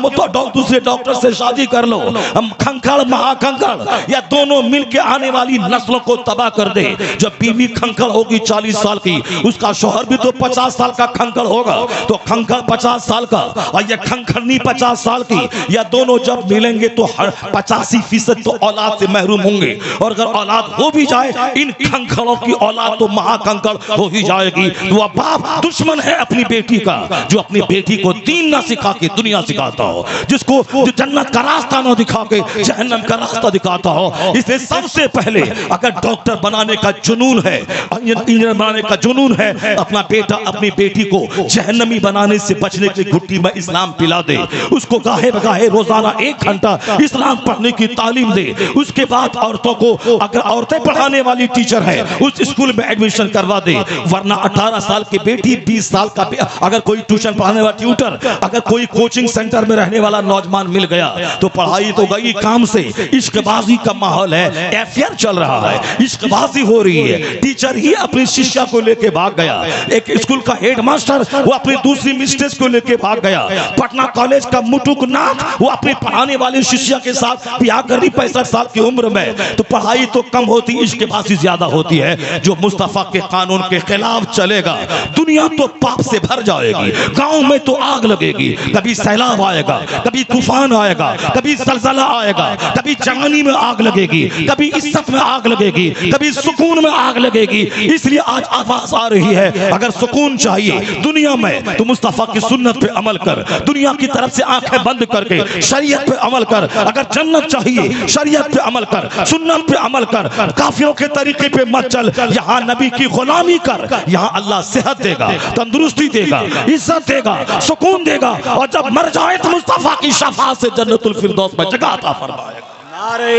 दूसरे डॉक्टर से शादी कर लो। हम खंखड़ महाखंखड़ या दोनों मिलके आने वाली नस्लों को तबाह कर दे। जब बीवी खंखड़ होगी 40 साल की, उसका शौहर भी तो 50 साल का खंखड़ होगा, तो खंखड़ 50 साल का और ये खंखड़नी 50 साल की, या दोनों जब मिलेंगे तो 85% तो औलाद से महरूम होंगे। और अगर औलाद हो भी जाए इन खंखड़ों की औलाद तो महाखंखड़ हो ही जाएगी। तो वह बाप दुश्मन है अपनी बेटी का जो अपनी बेटी को दीन ना सिखा के दुनिया सिखाता हो, जिसको जो जन्नत का रास्ता ना दिखा के जहन्नम का रास्ता दिखाता हो। इसलिए सबसे पहले अगर डॉक्टर बनाने का जुनून है, इंजीनियर बनाने का जुनून है, अपना बेटा अपनी बेटी को जहन्नमी बनाने से बचने की घुट्टी में इस्लाम पिला दे, उसको गाहे बगाहे रोजाना 1 घंटा इस्लाम पढ़ने की तालीम दे। उसके बाद औरतों को, अगर औरतें पढ़ाने वाली टीचर है, उस स्कूल में एडमिशन करवा दे। वरना 18 साल की बेटी, 20 साल का अगर कोई ट्यूशन पढ़ाने वाला ट्यूटर, अगर कोई कोचिंग सेंटर में रहने वाला नौजवान मिल गया तो पढ़ाई तो गई काम से। इश्कबाजी का माहौल है, अफेयर चल रहा है, इश्कबाजी हो रही है। टीचर ही अपनी शिष्या को लेके भाग गया, एक स्कूल का हेडमास्टर वो अपनी दूसरी मिस्ट्रेस को लेके भाग गया, पटना कॉलेज का मुटुक नाथ वो अपने पढ़ाने वाले शिष्य के साथ ब्याह कर ली 65 साल की उम्र में, तो पढ़ाई तो कम होती, इश्क़बाज़ी ज्यादा होती है। जो मुस्तफा के कानून के खिलाफ चलेगा दुनिया तो पाप से भर जाएगी, गांव में तो आग लगेगी, कभी सैलाब आएगा, कभी तूफान आएगा, कभी जलजला आएगा, कभी जवानी में आग लगेगी, कभी इज्जत में आग लगेगी, कभी सुकून में आग लगेगी। इसलिए आज आवाज आ रही है, अगर सुकून चाहिए दुनिया में तो मुस्तफा की सुन्नत पे अमल कर, दुनिया की तरफ से आंखें बंद करके शरीयत पे अमल कर। अगर जन्नत चाहिए शरीयत पे अमल कर, सुन्नत पे अमल कर, काफिरों के तरीके पे मत चल। यहाँ नबी की गुलामी कर, यहाँ अल्लाह सेहत देगा, तंदुरुस्ती देगा, इज्जत देगा, सुकून देगा, और जब मर जाए तो मुस्तफा की शफाअत से जन्नतुल फिरदौस में जगह अता फरमाएगा।
नारे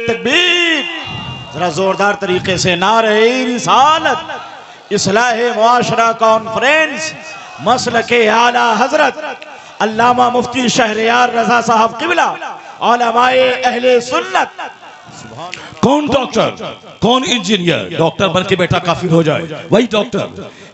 तकबीर, जरा जोरदार तरीके से नारे रिसालत, इस्लाहे मुआशरा कॉन्फ्रेंस, मसलके आला हजरत अल्लामा मुफ्ती शहरयार रजा साहब किबला, उलमाए अहले सुन्नत।
कौन डॉक्टर, कौन इंजीनियर, डॉक्टर बन के बेटा काफिर हो जाए वही डॉक्टर,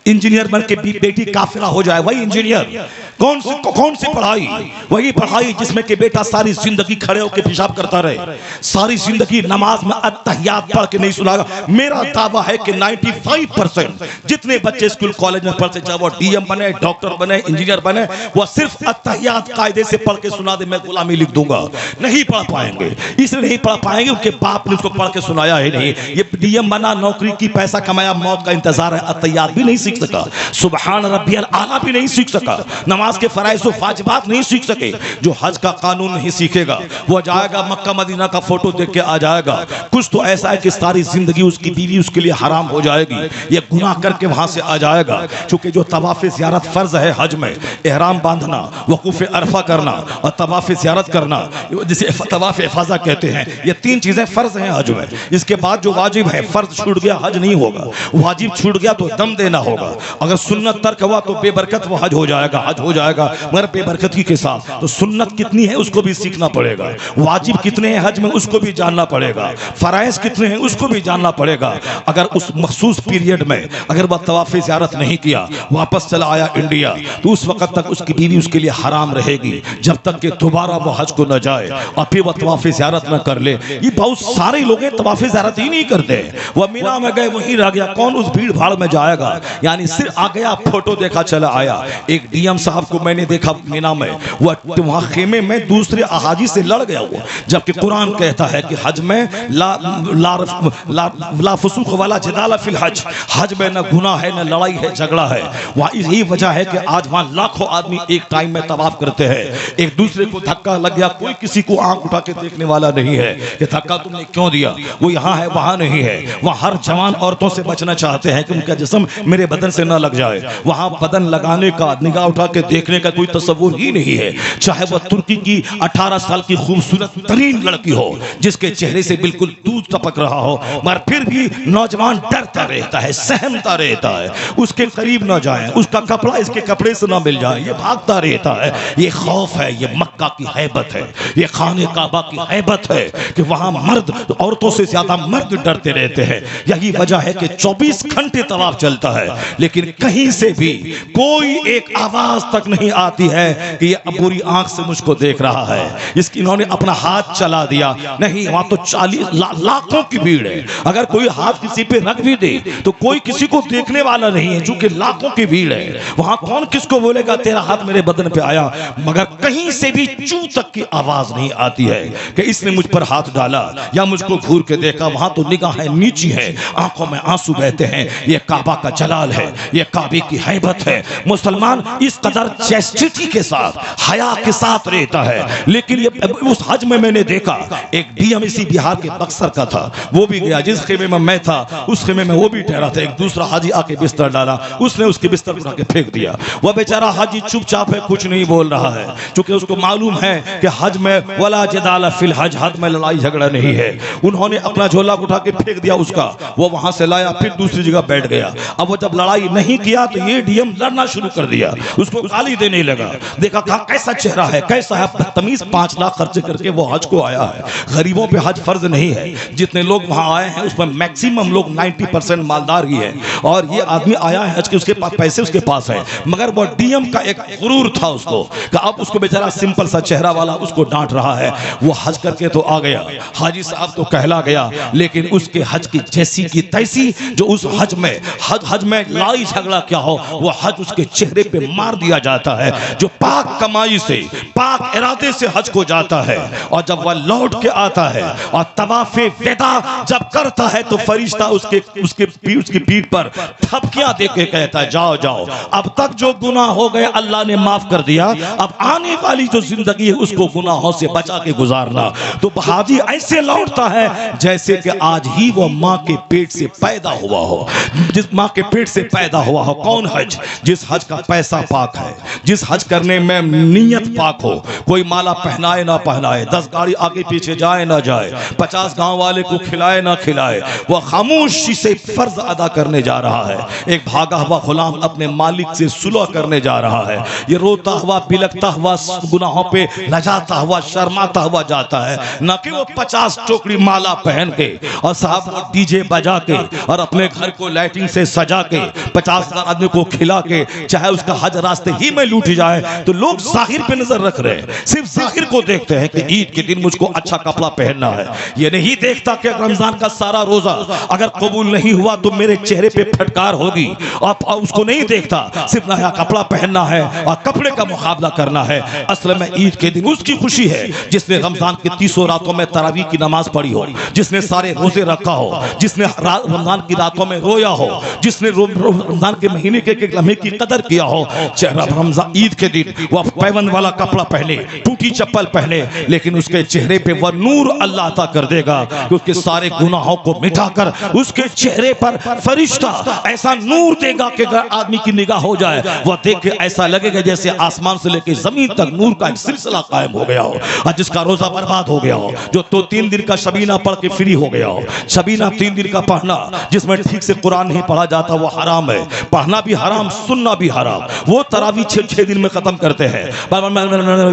इंजीनियर बन के बेटी काफिरा हो जाए वही इंजीनियर। कौन सी पढ़ाई, वही पढ़ाई जिसमें कि बेटा सारी जिंदगी खड़े होकर पेशाब करता रहे, सारी जिंदगी नमाज में अत्तहियात पढ़ के नहीं सुनागा। मेरा दावा है कि 95% जितने बच्चे स्कूल कॉलेज में पढ़ते, चाहे वो डीएम बने, डॉक्टर बने, इंजीनियर बने, वो सिर्फ अत्तहियात कायदे से पढ़ के सुना दे, मैं गुलामी लिख दूंगा। नहीं पढ़ पाएंगे, इसलिए नहीं पढ़ पाएंगे उनके बाप ने उसको पढ़ के सुनाया ही नहीं। ये डीएम बना, नौकरी की, पैसा कमाया, मौत का इंतजार है, अत्तहियात भी नहीं सीख सका, सुबहान रब्बियल आला भी नहीं सीख सका, नमाज के फराइज़ और वाजिबात नहीं सीख सके। जो हज का कानून नहीं सीखेगा वो जाएगा मक्का मदीना का फोटो देख के आ जाएगा। कुछ तो ऐसा है कि सारी जिंदगी उसकी बीवी उसके लिए हराम हो जाएगी, ये गुनाह करके वहां से आ जाएगा। क्योंकि जो तवाफ़े ज़ियारत फर्ज है हज में, एहराम बांधना, वकूफ़ अरफा करना और तवाफ़े ज़ियारत करना, जिसे तवाफ़े इफ़ाज़ा कहते हैं, ये 3 चीजें फर्ज हैं हज में। इसके बाद जो वाजिब है, फर्ज छूट गया हज नहीं होगा, वाजिब छूट गया तो दम देना होगा। अगर सुन्नत तर्क हुआ तो बेबरकत वो हज हो जाएगा, हज हो जाएगा मगर बेबरकती के साथ। तो सुन्नत कितनी है उसको भी सीखना पड़ेगा, वाजिब कितने हैं हज में उसको भी जानना पड़ेगा, फराइज कितने हैं उसको भी जानना पड़ेगा। अगर उस मखसूस पीरियड में अगर वह तवाफ़े ज़ियारत नहीं किया, वापस चला आया इंडिया, तो उस वक्त तक उसकी बीवी उसके लिए हराम रहेगी, जब तक कि दोबारा वो हज को न जाए और फिर वह तवाफ़े ज़ियारत न कर ले। ये बहुत सारे लोग तवाफ़े ज़ियारत ही नहीं करते, वह मीना में गए वहीं रह गया, कौन उस भीड़ भाड़ में जाएगा। यानी सिर्फ आ गया, फोटो देखा, चला आया। एक डीएम साहब को मैंने देखा मीना में, वह वहां खेमे में दूसरे अहाजी से लड़ गया वो, जबकि कुरान कहता है कि हज में ला फुसूक वाला जिदाल फिल हज, हज में न गुनाह है न लड़ाई है, झगड़ा है। वहां यही वजह है कि आज वहां लाखों आदमी एक टाइम में तवाफ करते हैं, एक दूसरे को धक्का लग गया, कोई किसी को आंख उठा के देखने वाला नहीं है कि धक्का तुमने क्यों दिया, वो यहाँ है वहां नहीं है। वहां हर जवान औरतों से बचना चाहते हैं कि उनका जिस्म मेरे बदन से न लग जाए, वहां बदन लगाने का, निगाह उठा के देखने का कोई तस्वुर ही नहीं है। चाहे वह तुर्की की 18 साल की खूबसूरत तरीन लड़की हो जिसके चेहरे से बिल्कुल दूध टपक रहा हो, मगर फिर भी नौजवान डरता रहता है, सहमता रहता है, उसके करीब न जाए, उसका कपड़ा इसके कपड़े से न मिल जाए, ये भागता रहता है। ये खौफ है, ये मक्का की हैबत है, ये खाने काबा की हैबत है कि वहां मर्द औरतों से ज्यादा मर्द डरते रहते हैं। यही वजह है कि 24 घंटे तवाफ चलता है, लेकिन कहीं से भी कोई एक आवाज तक नहीं आती है कि ये पूरी आंख से मुझको देख रहा है, इसकी इन्होंने अपना हाथ चला दिया। नहीं, वहां तो 40 लाखों की भीड़ है, अगर कोई हाथ किसी पे रख भी दे तो कोई किसी को देखने वाला नहीं है, चूंकि लाखों की भीड़ है। वहां कौन किसको बोलेगा तेरा हाथ मेरे बदन पे आया, मगर कहीं से भी चू तक की आवाज नहीं आती है कि इसने मुझ पर हाथ डाला या मुझको घूर के देखा। वहां तो निगाहें नीची है, आंखों में आंसू बहते हैं। ये काबा का जलाल है, ये काबे की हैबत है। मुसलमान इस कदर चेस्टिटी के साथ, हया के साथ रहता है। लेकिन ये उस हज में मैंने देखा, एक डीएम इसी बिहार के बक्सर का था, वो भी गया, जिस खेमे में मैं था उस खेमे में वो भी ठहरा था। एक दूसरा हाजी आके बिस्तर डाला, उसने उसके बिस्तर उठा के फेंक दिया। वह बेचारा हाजी चुपचाप है, कुछ नहीं बोल रहा है, क्योंकि उसको मालूम है कि हज में वला जदाल फिल हज, हज में लड़ाई झगड़ा नहीं है। उन्होंने अपना झोला उठा के फेंक दिया उसका, वो वहां से लाया, फिर दूसरी जगह बैठ गया। अब वो जब लड़ाई
लड़ाई नहीं किया तो ये डीएम लड़ना शुरू कर दिया, उसको गाली देने लगा। देखा कहा कैसा चेहरा है, कैसा है बदतमीज, 5 लाख खर्च करके वो हज को आया है। गरीबों पे हज फर्ज नहीं है। जितने लोग वहां आए हैं उसमें मैक्सिमम लोग 90% मालदार ही है, और ये आदमी आया है हज के, उसके पास पैसे उसके पास है, मगर वो डीएम का एक गुरूर था उसको, कि अब उसको बेचारा सिंपल सा चेहरा वाला उसको डांट रहा है। वो हज करके तो आ गया, हाजी साहब तो कहला गया, लेकिन उसके हज की जैसी की तैसी जो उस हज में लड़ाई झगड़ा क्या हो, वो हज उसके चेहरे पे मार दिया जाता है। जो पाक कमाई से, पाक इरादे से हज को जाता है, और जब वह लौट के आता है और तवाफे वेदा जब करता है तो फरिश्ता उसकी पीठ पर थपकियां दे के कहता है जाओ जाओ, अब तक जो गुनाह हो गए अल्लाह ने माफ कर दिया, अब आने वाली जो जिंदगी है उसको गुनाहों से बचा के गुजारना। तो हाजी ऐसे लौटता है जैसे कि आज ही वो माँ के पेट से पैदा हुआ हो, जिस माँ के पेट से पैदा हुआ हो। कौन हज? जिस हज का पैसा पाक है, जिस हज करने में नीयत पाक हो, कोई माला पहनाए ना पहनाए, 10 गाड़ी आगे पीछे जाए ना जाए, 50 गांव वाले को खिलाए ना खिलाए, वह खामोशी से फर्ज अदा करने जा रहा है। एक भागा हुआ गुलाम अपने मालिक से सुलह करने जा रहा है। ये रोता हुआ बिलखता हुआ गुनाहों पे लजाता हुआ शर्माता हुआ जाता है, न कि वो 50 टोकरी माला पहन के और साहब वो डीजे बजा के और अपने घर को लाइटिंग से सजा के 50,000 आदमी को खिला के, चाहे उसका हज रास्ते ही में लूट जाए, तो लोग जाहिर पे नजर रख रहे हैं, सिर्फ जाहिर को देखते हैं कि ईद के दिन मुझको अच्छा कपड़ा पहनना है। ये नहीं देखता कि रमजान का सारा रोजा अगर कबूल नहीं हुआ तो मेरे चेहरे पे फटकार होगी, और उसको नहीं देखता, सिर्फ नया कपड़ा पहनना है और कपड़े का मुकाबला करना है। असल में ईद के दिन उसकी खुशी है जिसने रमजान की 30 रातों में तरावी की नमाज पढ़ी हो, जिसने सारे रोजे रखा हो, जिसने रमजान की रातों में रोया हो, जिसने रमजान के महीने के लम्हे की कदर किया हो। रमजान ईद के दिन वह पैबंद वाला कपड़ा पहने, टूटी चप्पल पहने, लेकिन उसके चेहरे पे वह नूर अल्लाह अता कर देगा कि उसके सारे गुनाहों को मिटाकर उसके चेहरे पर फरिश्ता ऐसा नूर देगा कि अगर आदमी की निगाह हो जाए वह देख के ऐसा लगेगा जैसे आसमान से लेकर जमीन तक नूर का एक सिलसिला कायम हो गया हो। और जिसका रोजा बर्बाद हो गया हो, जो तो 3 दिन का शबीना पढ़ के फ्री हो गया हो, शबीना 3 दिन का पढ़ना जिसमें ठीक से कुरान नहीं पढ़ा जाता वो हराम है, पढ़ना भी हराम, सुनना भी हराम। वो तरावी 6 दिन में खत्म करते हैं,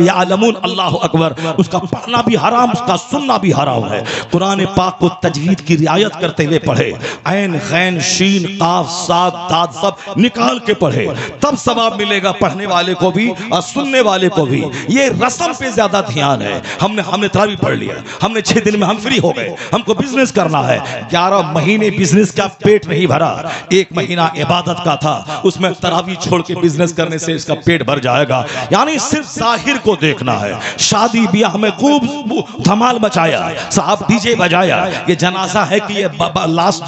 यालमून अल्लाहु अकबर, उसका पढ़ना भी हराम, उसका सुनना भी हराम है। कुरान पाक को तजवीद की रियायत करते हुए पढ़े, ऐन गैन शीन काफ साद दाद सब निकाल के पढ़े, तब सवाब मिलेगा पढ़ने वाले को भी और सुनने वाले को भी। ये रस्म पे ज्यादा ध्यान है। हमने तरावी पढ़ लिया, हमने 6 दिन में हम फ्री हो गए, हमको बिजनेस करना है। 11 महीने बिजनेस का पेट नहीं भरा, 1 महीना इबादत का था, उसमें तरावी छोड़ के बिजनेस करने से इसका पेट भर जाएगा। यानी सिर्फ जाहिर को देखना है। शादी ब्याह में खूब धमाल मचाया, साहब डीजे बजाया, ये जनाजा है कि ये लाश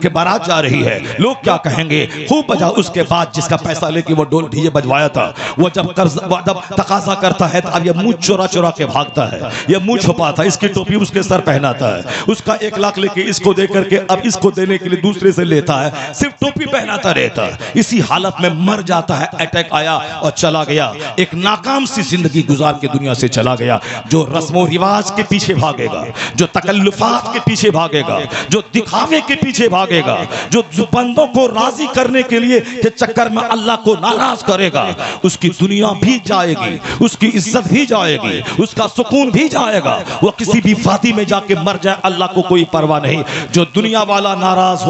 के बारात जा रही है, लोग क्या कहेंगे, खूब बजा। उसके बाद जिसका पैसा लेके वो डोल डीजे बजवाया था, वो जब तकाजा करता है तो अब ये मुंह चोरा चोरा के भागता है, ये मुंह छुपाता है, इसकी टोपी उसके सर पहनाता है, उसका 1 लाख लेके इसको दे करके अब इसको देने के लिए दूसरे से लेता है, सिर्फ टोपी पहनाता रहता है। इसी हालत में मर जाता है, अटैक आया और चला गया, एक नाकाम सी जिंदगी गुजार के दुनिया से चला गया। जो रस्मों रिवाज के पीछे भागेगा, जो तकल्लुफात के पीछे भागेगा, जो दिखावे के पीछे भागेगा, जो बंदों को राजी करने के लिए के चक्कर में अल्लाह को नाराज करेगा, उसकी दुनिया भी जाएगी, उसकी इज्जत भी जाएगी, उसका सुकून भी जाएगा। वो किसी भी वादी में जाके मर जाए, अल्लाह को कोई परवाह नहीं। जो दुनिया वाला नाराज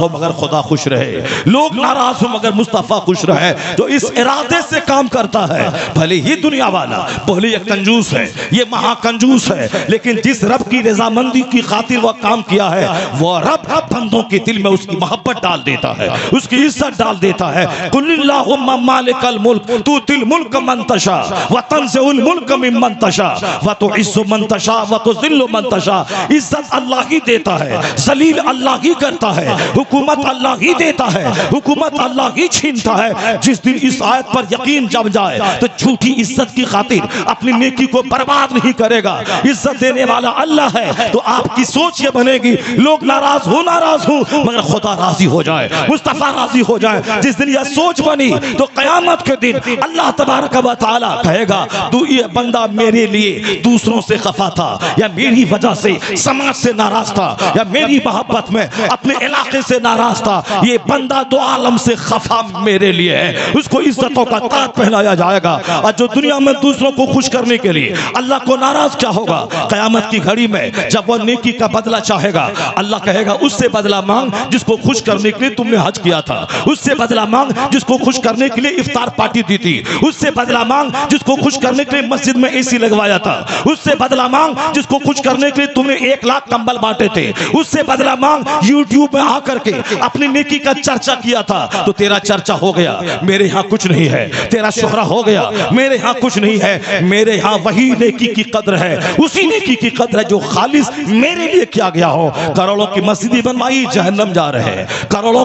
हो मगर खुदा खुश रहे, लोग नाराज हो मगर मुस्तफा खुश रहे, जो इस इरादे से काम करता है, भले ही दुनिया वाला, भले ये कंजूस है, ये महाकंजूस है, लेकिन जिस रब की रजामंदी की खातिर वह काम किया है, वो रब बंदों के दिल में उसकी मोहब्बत डाल देता है, उसकी इज्जत डाल देता है। कुल्लिल्लाहुम्मा मालिकल मुल्क तुतिल मुल्क मन तशा व तंज़िउल मुल्क मिम्मन तशा व तुइस्सु मन तशा व तुज़िल्लु मन तशा। इज्जत अल्लाह ही देता है, जलील अल्लाह ही करता है, हुकूमत अल्लाह ही देता है, हुकूमत अल्लाह ही छीनता है। जिस दिन इस आयत पर यकीन जम जाए तो झूठी इज्जत की खातिर अपनी नेकी को बर्बाद नहीं करेगा। इज्जत देने वाला अल्लाह है, तो आपकी सोच ये बनेगी, लोग नाराज हो मगर खुदा राजी हो जाए, मुस्तफा राजी हो जाए। जिस दिन यह सोच बनी तो कयामत के दिन अल्लाह तबारक व तआला कहेगा, तू ये बंदा मेरे लिए दूसरों से खफा था, या मेरी वजह से समाज से नाराज था, या मेरी मोहब्बत में अपने इलाके से नाराज था, ये बंदा दो आलम से खफा मेरे लिए है, उसको इज्जतों का ताज पहनाया जाएगा। और जो दुनिया में दूसरों को खुश करने के लिए अल्लाह को नाराज क्या होगा, कयामत की घड़ी में जब वो नेकी का बदला चाहेगा, अल्लाह कहेगा उससे बदला मांग जिसको खुश करने के लिए तुमने हज किया था, उससे बदला मांग जिसको खुश करने के लिए इफ्तार पार्टी दी थी, उससे बदला मांग जिसको खुश करने के लिए मस्जिद में एसी लगवाया था, उससे बदला मांग जिसको खुश करने के लिए तुमने 1 लाख कंबल बांटे थे, उससे बदला मांग यूट्यूब में आकर के अपनी नेकी का चर्चा किया था। तो तेरा चर्चा हो गया, मेरे यहाँ कुछ नहीं है, तेरा शोहरा हो गया, मेरे यहाँ कुछ नहीं है, मेरे यहाँ वही नेकी की कद्र है, उसी नेकी की कद्र है जो खालिस मेरे लिए किया गया हो। करोड़ों की मस्जिदें बनवाई, जहन्नम जा रहे हैं, करोड़ों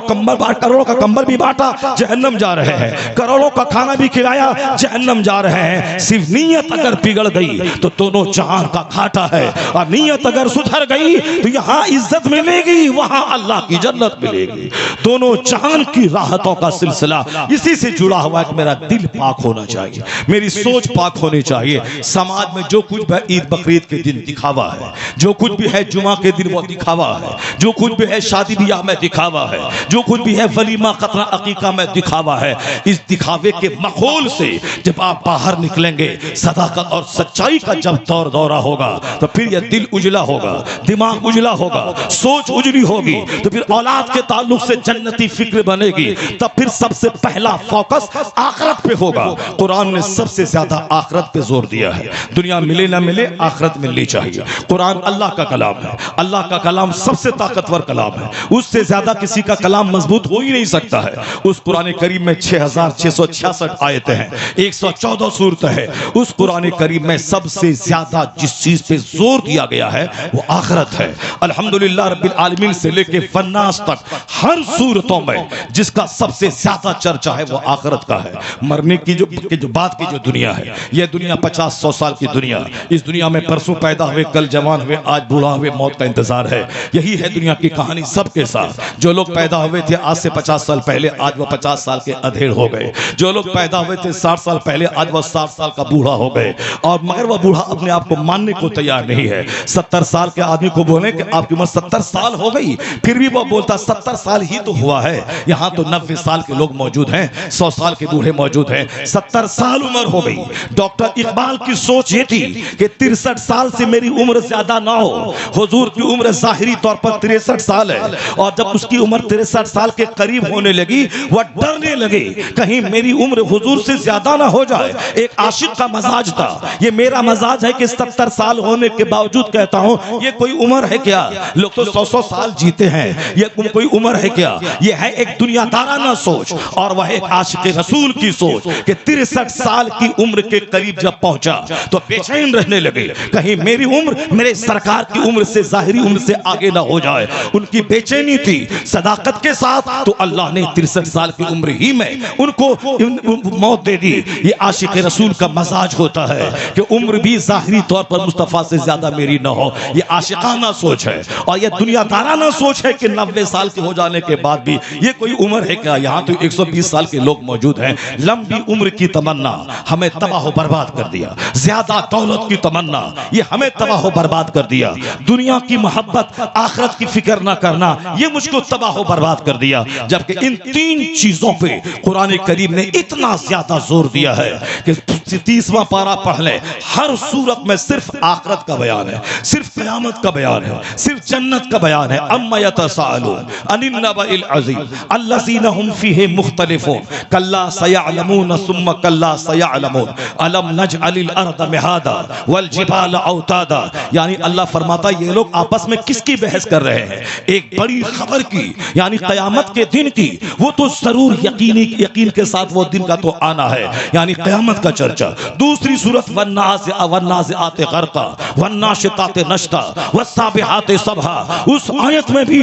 का कंबल भी बांटा, जहन्नम जा रहे हैं, करोड़ों का खाना भी खिलाया, जहन्नम जा रहे हैं। सिर्फ नीयत अगर बिगड़ गई तो दोनों जहां का घाटा है, और नीयत अगर सुधर गई तो यहाँ इज्जत मिलेगी, वहां अल्लाह की जन्नत मिलेगी। दोनों जहां की राहतों का सिलसिला इसी से जुड़ा हुआ है कि मेरा दिल पाक होना चाहिए, मेरी सोच पाक होनी चाहिए। समाज में जो कुछ भी ईद बकरीद के दिन दिखावा है, जो कुछ भी है जुमा के दिन वो दिखावा है, जो कुछ भी है शादी ब्याह में दिखावा है, जो कुछ भी है वलीमा खतना अकीका में दिखावा है। इस दिखावे के माहौल से जब आप बाहर निकलेंगे, सदाकत और सच्चाई का जब दौरा होगा तो फिर यह दिल उजला होगा, दिमाग उजला होगा, सोच उजली होगी, तो फिर औलाद के ताल्लुक से जन्नती फिक्र बनेगी। तब फिर सबसे पहला फोकस आखिरत पे होगा। कुरान ने सबसे ज्यादा आखिरत पे जोर दिया है। दुनिया मिले ना मिले, आखिरत मिलनी चाहिए। कुरान अल्लाह का कलाम है, अल्लाह का कलाम सबसे ताकतवर कलाम है, उससे ज्यादा किसी का कलाम मजबूत हो ही नहीं सकता है। उस कुरान करीम में 6666 आयतें हैं, 114 सूरतें हैं। उस कुरान करीम में सबसे ज्यादा जिस चीज पे जोर दिया गया है वो आखिरत है। अल्हम्दुलिल्लाह रब्बिल आलमीन से लेके फन्नास तक हर सूरतों में जिसका सबसे ज्यादा चर्चा है वो आखिरत का है। मरने की जो बात की जो दुनिया है, यह दुनिया 50-100 साल की दुनिया, इस दुनिया में परसों पैदा हुए, कल जवान हुए, आज बूढ़ा हुए, मौत का इंतजार है। यही है दुनिया की कहानी सबके साथ। जो लोग पैदा हुए थे आज से 50 साल पहले, आज वो 50 साल के अधेड़ हो गए। जो लोग पैदा हुए थे 60 साल पहले, आज वो 60 साल का बूढ़ा हो गए। और मगर वह बूढ़ा अपने आप को मानने को तैयार नहीं है। 70 साल के आदमी को बोले कि आपकी उम्र 70 साल हो गई, फिर भी वो बोलता 70 साल ही तो हुआ है। यहाँ तो 90 साल के लोग मौजूद हैं, 100 साल के बूढ़े मौजूद हैं, 70 साल उम्र हो गई। डॉक्टर इकबाल की सोच ये थी कि 63 साल से मेरी उम्र ज्यादा ना हो। हुजूर की उम्र जाहिरी तौर पर 63 साल है, और जब उसकी उम्र 63 साल के करीब होने लगी, वह डरने लगे कहीं मेरी उम्र हुजूर से ज्यादा ना हो जाए। एक आशिक का मजाज था, ये मेरा मजाज है कि 70 साल होने के बावजूद कहता हूं ये कोई उम्र है क्या? लोग तो 100-100 साल जीते हैं, ये कोई उम्र है क्या? ये है एक दुनियादाराना सोच, और वह एक आशिक रसूल की सोच कि 63 साल की उम्र के करीब जब पहुंचा तो बेचैन रहने लगे कहीं मेरी उम्र मेरे सरकार की उम्र से, जाहिरी उम्र से आगे ना हो जाए। उनकी बेचैनी थी। सदाकत के साथ तो अल्लाह ने 63 साल की उम्र ही में उनको मौत दे दी। ये आशिक रसूल का मजाज होता है कि उम्र भी जाहिरी तौर पर मुस्तफा से ज्यादा मेरी ना हो। ये आशिकाना सोच है, और ये दुनियादाराना सोच है कि 90 साल के हो जाने के बाद भी ये कोई उम्र है क्या? यहाँ तो 120 साल के लोग मौजूद हैं। लंबी उम्र की तमन्ना हमें तबाह बर्बाद कर दिया, ज्यादा दौलत की तमन्ना ये हमें तबाह बर्बाद कर दिया, दुनिया की मोहब्बत, आखिरत की फिक्र ना करना ये मुझको तबाह बर्बाद कर दिया। जबकि इन 3 चीजों पे कुरान करीम ने इतना ज्यादा जोर दिया है कि 30वां पारा पढ़ ले, हर सूरत में सिर्फ आखिरत का बयान है, सिर्फ क़यामत का बयान है, सिर्फ जन्नत का बयान है। अम्मा यतसाअलून अनिन नबइल अज़ीम अल्लज़ीना हुम फ़ीही मुख्तलिफ़ून कल्ला सयअलमून सुम्मा कल्ला सयअलमून अलम नजअलिल अर्द मिहादा वल जिबाल औतादा। यानी अल्लाह फरमाता ये लोग आपस में किसकी बहस कर रहे हैं? एक बड़ी खबर की, यानी क़यामत के दिन की। वो तो जरूर यकीन के साथ वो दिन का तो आना है, यानी क़यामत का चर्चा। दूसरी सूरत वन्नाज़िआते ग़रक़ा वन्नाशिताते नश्ता वस्साबिहाते सबहा, उस आयत में भी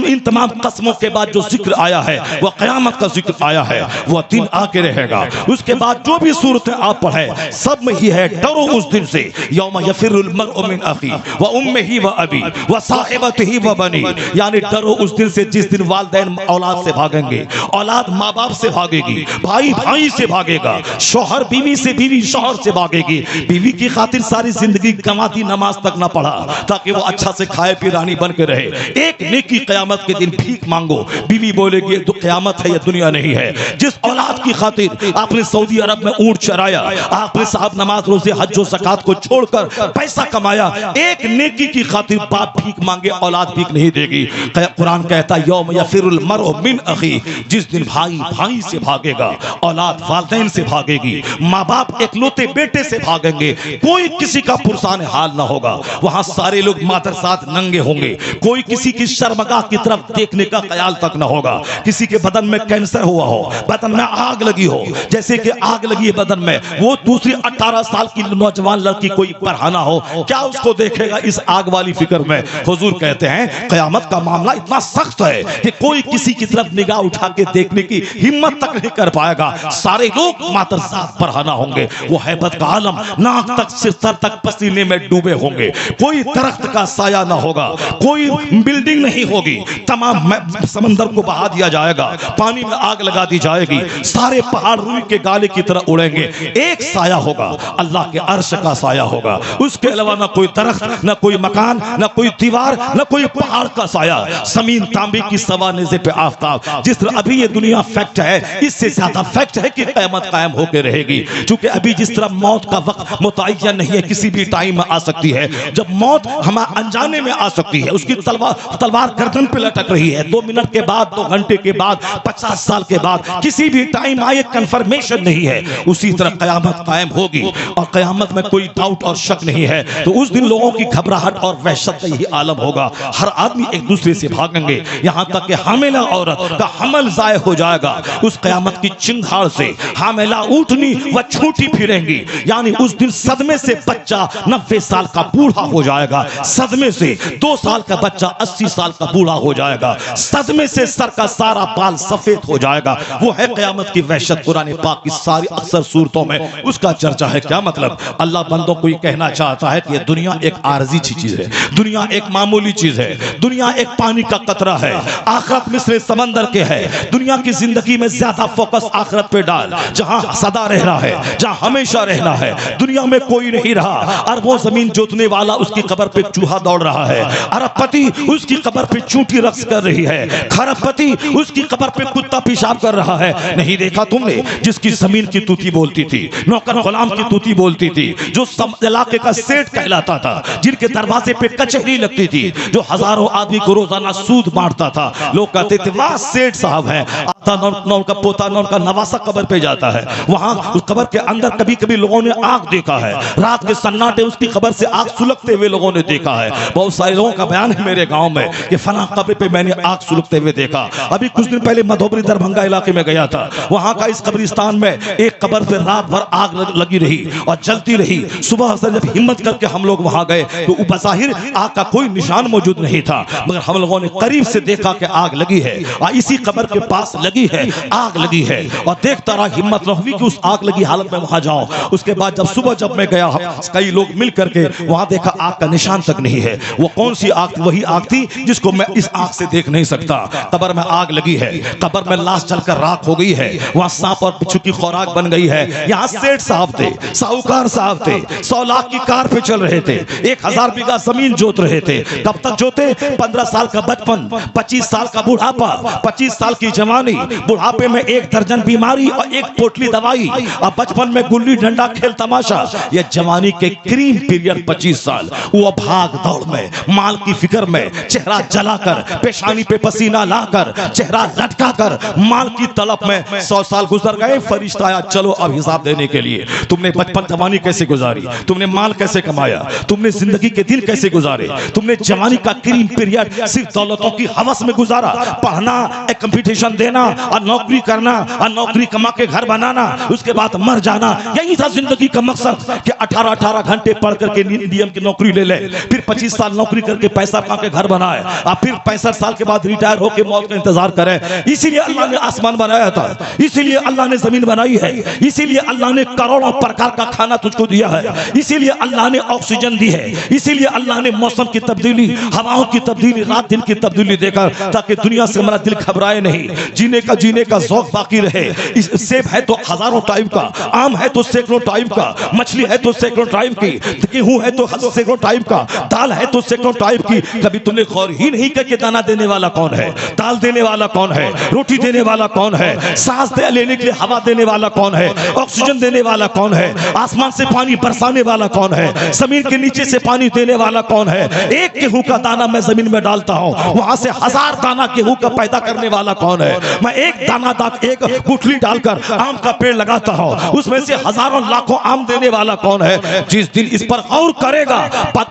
इन तमाम कस्मों के बाद जो जिक्र आया है वह क़यामत का जिक्र आया है, वह दिन आके रहेगा। उसके बाद जो भी सूरतें आप पढ़े सब में ही है डरो उस दिन से। यौम यफिरुल मर्उ मिन अखी व उम्मिही व अबी व साहिबतिही व बनी, यानी डरो उस दिन से जिस दिन वालिदैन औलाद से भागेंगे, औलाद माँ बाप से भागेगी, भाई भाई से भागेगा, शौहर बीवी से, बीवी शौहर से भागेगी। बीवी की खातिर सारी जिंदगी कमाती, नमाज तक ना पढ़ा ताकि वो अच्छा से खाए पी रानी बन के रहे। एक नेकी क़यामत के दिन भीख मांगो, बीवी बोलेगी ये क़यामत है, ये दुनिया नहीं है। जिस औलाद की खातिर आपने सऊदी अरब में ऊंट चराया, आपने साहब नमाज रोजे हज और ज़कात को छोड़कर पैसा कमाया, एक नेकी की खातिर बाप भीख मांगे औलाद भीख नहीं देगी। कुरान कहता है यौम यफिरुल मरउ मिन अखी, जिस दिन भाई भाई से भागेगा, औलाद वालिदैन से भागेगी, माँ बाप एकलौते बेटे से भागेंगे, कोई किसी का पुरसान हाल ना होगा। वहां सारे लोग मातर साथ नंगे होंगे, कोई किसी की शर्मगाह की तरफ देखने का ख्याल तक ना होगा। किसी के बदन में कैंसर हुआ हो, बदन में आग लगी हो, जैसे कि आग लगी है बदन में, वो दूसरी 18 साल की नौजवान लड़की कोई पढ़ाना हो, क्या उसको देखेगा इस आग वाली फिक्र में। हुजूर कहते हैं क़यामत का मामला इतना सख्त है कि कोई किसी की तरफ निगाह उठा के देखने की हिम्मत तक नहीं कर पाएगा। सारे लोग मातर साथ पढ़ाना होंगे, वो हैबत का आलम, नाक तक से सर तक पसीने में डूबे होंगे, कोई दरख्त का साया ना होगा, कोई बिल्डिंग नहीं होगी, तमाम समंदर को बहा दिया जाएगा, पानी में आग लगा दी जाएगी, सारे पहाड़ रुई के गाले की तरह उड़ेंगे, एक साया होगा, अल्लाह के अर्श का साया होगा, उसके अलावा ना कोई दरख्त, ना कोई मकान, ना कोई दीवार, ना कोई पहाड़ का साया, जमीन तांबे की सवा नेज़े पे आफताब। जिस तरह अभी ये दुनिया फैक्ट है, इससे ज्यादा फैक्ट है कि क़यामत कायम होकर रहेगी। क्योंकि अभी जिस तरह मौत का वक्त मुतय्यन नहीं है, किसी भी टाइम में आ सकती है, जब मौत हमारे अनजाने में आ सकती है, उसकी तलवार गर्दन पे लटक रही है, 2 मिनट के बाद, 2 घंटे के बाद, 50 साल के बाद, किसी भी टाइम आए कंफर्मेशन नहीं है। उसी तरह क़यामत कायम होगी और क़यामत में कोई डाउट और शक नहीं है। तो उस दिन लोगों की घबराहट और वहशत का यही आलम होगा, हर आदमी एक दूसरे से भागेंगे, यहाँ तक कि हामिला औरत का हमल ज़ाय हो जाएगा। उस क़यामत की चिंगार से हामिला ऊँटनी व छूटी फिरेंगी, यानी उस दिन सदमे से बच्चा 90 साल का बूढ़ा हो जाएगा, सदमे से 2 साल का बच्चा 80 साल का बूढ़ा हो जाएगा, सदमे से सर का सारा बाल सफेद हो जाएगा। वो है क़यामत की वहशत। कुरान पाक की सारी अक्सर सूरतों में उसका चर्चा है। क्या मतलब? अल्लाह बंदों को ये कहना चाहता है कि ये दुनिया एक आरजी चीज है, दुनिया एक मामूली चीज है, दुनिया एक पानी का कतरा है, आखिरत मिस्र समंदर के है। दुनिया की जिंदगी में ज्यादा फोकस आखिरत पे डाल, जहां सदा रहना है, जहां हमेशा रहना है। दुनिया में कोई नहीं रहा। अरबों जमीन जोतने वाला उसकी कब्र पे चूहा दौड़ रहा है, अरबपति उसकी कब्र पे चूंटी रक्स कर रही है, खरबपति उसकी कब्र पे कुत्ता पेशाब कर रहा है। नहीं देखा तुमने जिसकी जमीन की तूती बोलती थी, नौकर गुलाम की तूती बोलती थी, जो इलाके का सेठ कहलाता था, जिनके दरवाजे पे कचहरी लगती थी, जो हजारों आदमी को रोजाना सूद बांटता था। लोग कहते थे वाह सेठ साहब है, आता न उनका पोता न उनका नवासा कब्र पे जाता है। वहां उस कब्र के अंदर कभी कभी लोगों ने आग देखा है, रात के सन्नाटे उसकी कब्र से आग सुलगते हुए लोगों ने देखा है। बहुत सारे लोगों का बयान है मेरे गांव में कि फला कब्र पे मैंने आग सुलगते हुए देखा। अभी कुछ दिन पहले मधुबनी दरभंगा इलाके में गया था, वहां का इस कब्रिस्तान में एक कब्र पे रात भर आग लगी रही और जलती रही। सुबह से जब हिम्मत करके हम लोग वहां गए तो बज़ाहिर आग का कोई निशान मौजूद नहीं था, मगर हम लोगों ने करीब से देखा कि आग लगी है और इसी कब्र के पास लगी है, आग लगी है। और देखता रहा, हिम्मत न हुई कि उस आग लगी हालत में वहां जाओ। उसके बाद जब सुबह जब मैं गया, कई लोग मिल करके वहां देखा आग का निशान तक नहीं है। वो कौन सी आग थी? वही आग थी जिसको मैं इस आग से देख नहीं सकता। कब्र में आग लगी है, कब्र में लाश जलकर राख हो गई है, वहां सांप और बिच्छू की खुराक बन गई है। यहाँ सेठ साहब थे, साहूकार साहब थे, 100 लाख की कार पे चल रहे थे, 1000 बीघा जमीन जोत रहे थे। कब तक जोते? 15 साल का बचपन, 25 साल का बुढ़ापा, 25 साल की जवानी, बुढ़ापे में 1 दर्जन बीमारी और 1 पोटली दवाई, और बचपन में गुल्ली डंडा खेल तमाशा। ये जवानी के क्रीम पीरियड 25 साल, वो भाग दौड़ में, माल की फिक्र में, चेहरा जलाकर, पेशानी पे पसीना लाकर, चेहरा लटका कर, माल की तलब में 100 साल गुजर गए। फरिश्ता आया, चलो अब हिसाब देने के लिए। तुमने बचपन जवानी कैसे गुजारी, तुमने माल कैसे कमाया, तुमने जिंदगी के दिन कैसे गुजारे, तुमने जवानी का क्रीम पीरियड सिर्फ दौलतों की हवस में गुजारा, पढ़ना, एक कंपटीशन देना और नौकरी करना और नौकरी कमा के घर बनाना, उसके बाद मर जाना। यही था जिंदगी का मकसद कि 18 घंटे पढ़ करके नियम की नौकरी ले ले, फिर 25 साल नौकरी करके पैसा कमा के घर बनाए और फिर 65 साल के बाद रिटायर होकर मौत का इंतजार करे। इसीलिए अल्लाह ने आसमान बनाया था, इसीलिए अल्लाह ने जमीन बनाई है, इसीलिए अल्लाह ने करोड़ों प्रकार का खाना तुझको दिया है, इसीलिए अल्लाह ने ऑक्सीजन दी है, इसीलिए अल्लाह ने मौसम की तब्दीली, हवाओं की तब्दीली, रात दिन की तब्दीली देखा ताकि दुनिया से हमारा दिल घबराए नहीं, जीने का ज़ौक़ बाकी रहे। सेब है तो हजारों टाइप का, आम है तो सैकड़ों टाइप का, मछली है तो सैकड़ों टाइप की, गेहूं है तो सैकड़ों टाइप का, दाल है तो सैकड़ों टाइप की। कभी तुमने गौर ही नहीं किया कि दाना देने वाला कौन है, दाल देने वाला कौन है, रोटी देने वाला कौन है, सांस लेने के लिए हवा देने वाला कौन है, ऑक्सीजन देने वाला कौन है, आसमान से पानी बरसाने वाला कौन है, जमीन के नीचे से पानी देने वाला कौन है। एक गेहूं का दाना मैं जमीन में डालता हूं, वहां से 1000 दाना गेहूं का पैदा करने वाला कौन है। मैं एक दाना एक गुठली डालकर आम का पेड़ लगाता हूं, उसमें से हजारों लाखों आम देने वाला कौन है। जिस दिन इस पर गौर करेगा,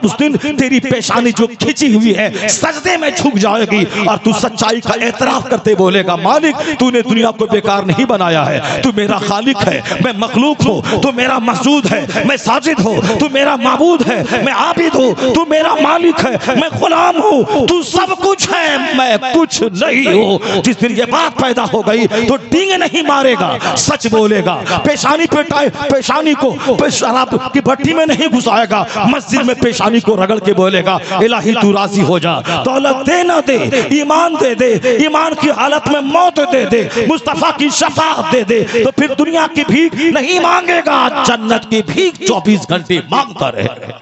उस दिन तेरी पेशानी जो खिंची हुई है सजदे में झुक जाएगी और तू सच्चाई का एतराफ करते बोलेगा, मालिक तूने दुनिया को बेकार नहीं बनाया है, तू मेरा खालिक है, मैं मखलूक हूँ, तू मेरा मसजूद है, मैं साजिद हूँ, तू मेरा माबूद है, मैं आबिद हूँ, तू मेरा मालिक है, मैं गुलाम हूँ, तू सब कुछ है, मैं कुछ नहीं हूँ। जिस दिन ये बात पैदा हो गई तो डींगे नहीं मारेगा, सच बोलेगा, पेशानी पेशानी को शराब की भट्टी में नहीं घुसाएगा, मस्जिद में पेशानी को रगड़ के बोलेगा, इलाही तू राजी हो जा, दौलत दे ना दे, ईमान दे दे, ईमान की हालत में मौत दे दे, मुस्तफा की शफाअत दे दे, तो फिर दुनिया की भीख नहीं मांगेगा, जन्नत की भीख 24 घंटे मांगता रहेगा।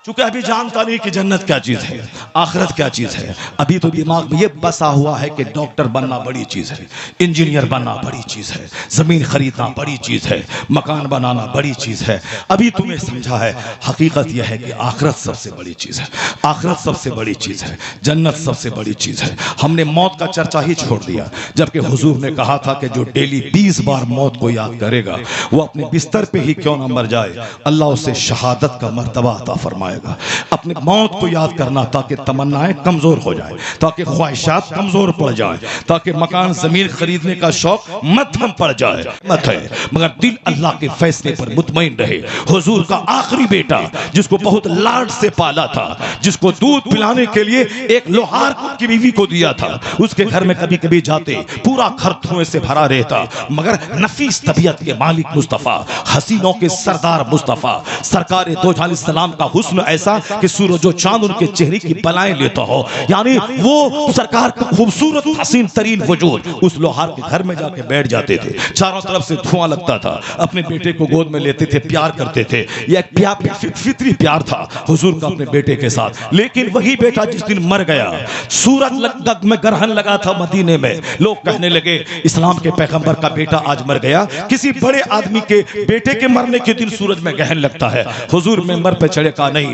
चूंकि अभी जानता नहीं कि जन्नत क्या चीज है, आखिरत क्या चीज है। अभी तो दिमाग में ये बसा हुआ है कि डॉक्टर बनना बड़ी चीज है, इंजीनियर बनना बड़ी चीज है, जमीन खरीदना बड़ी चीज है, मकान बनाना बड़ी चीज है। अभी तुम्हें समझा है, हकीकत यह है कि आखिरत सबसे बड़ी चीज है, आखिरत सबसे बड़ी चीज है, जन्नत सबसे बड़ी चीज है। हमने मौत का चर्चा ही छोड़ दिया, जबकि हुजूर ने कहा था कि जो डेली 20 बार मौत को याद करेगा वो अपने बिस्तर पे ही क्यों ना मर जाए, अल्लाह उसे शहादत का मर्तबा अता फरमाएगा। अपने मौत को याद करना ताकि तमन्नाएं कमजोर हो जाए, ताकि ख्वाहिशात कमजोर पड़ जाए, ताकि मकान जमीन खरीदने का शौक मध्यम पड़ जाए, मत है, मगर दिल अल्लाह के फैसले पर मुतमईन रहे। हुजूर का आखिरी बेटा जिसको बहुत लाड से पाला था, जिसको दूध पिलाने के लिए एक लोहार की बीवी को दिया था, उसके घर में कभी कभी जाते पूरा घर धुएं से भरा रहता, मगर नफीस तबीयत के मालिक मुस्तफा, हसीनों के सरदार मुस्तफा, सरकार दो जहां सलाम का हुस्न ऐसा कि सूरज और चांद उनके चेहरे की बलाएं लेता हो, यानी वो सरकार का खूबसूरत हसीन तरीन वजूद उस लोहार के घर में जाके बैठ जाते थे। चारों तरफ से धुआं लगता था, अपने बेटे को गोद में लेते थे, प्यार करते थे, यह प्यार फितरी प्यार था हुजूर का अपने बेटे के साथ। लेकिन वही बेटा जिस दिन मर गया, सूरज में ग्रहण लगा था मदीने में, लोग कहने लगे इस्लाम के पैगंबर का बेटा आज मर गया। किसी बड़े आदमी के बेटे के मरने के दिन सूरज में ग्रहण लगता है। हुजूर मेंबर पे चढ़े, कहा नहीं,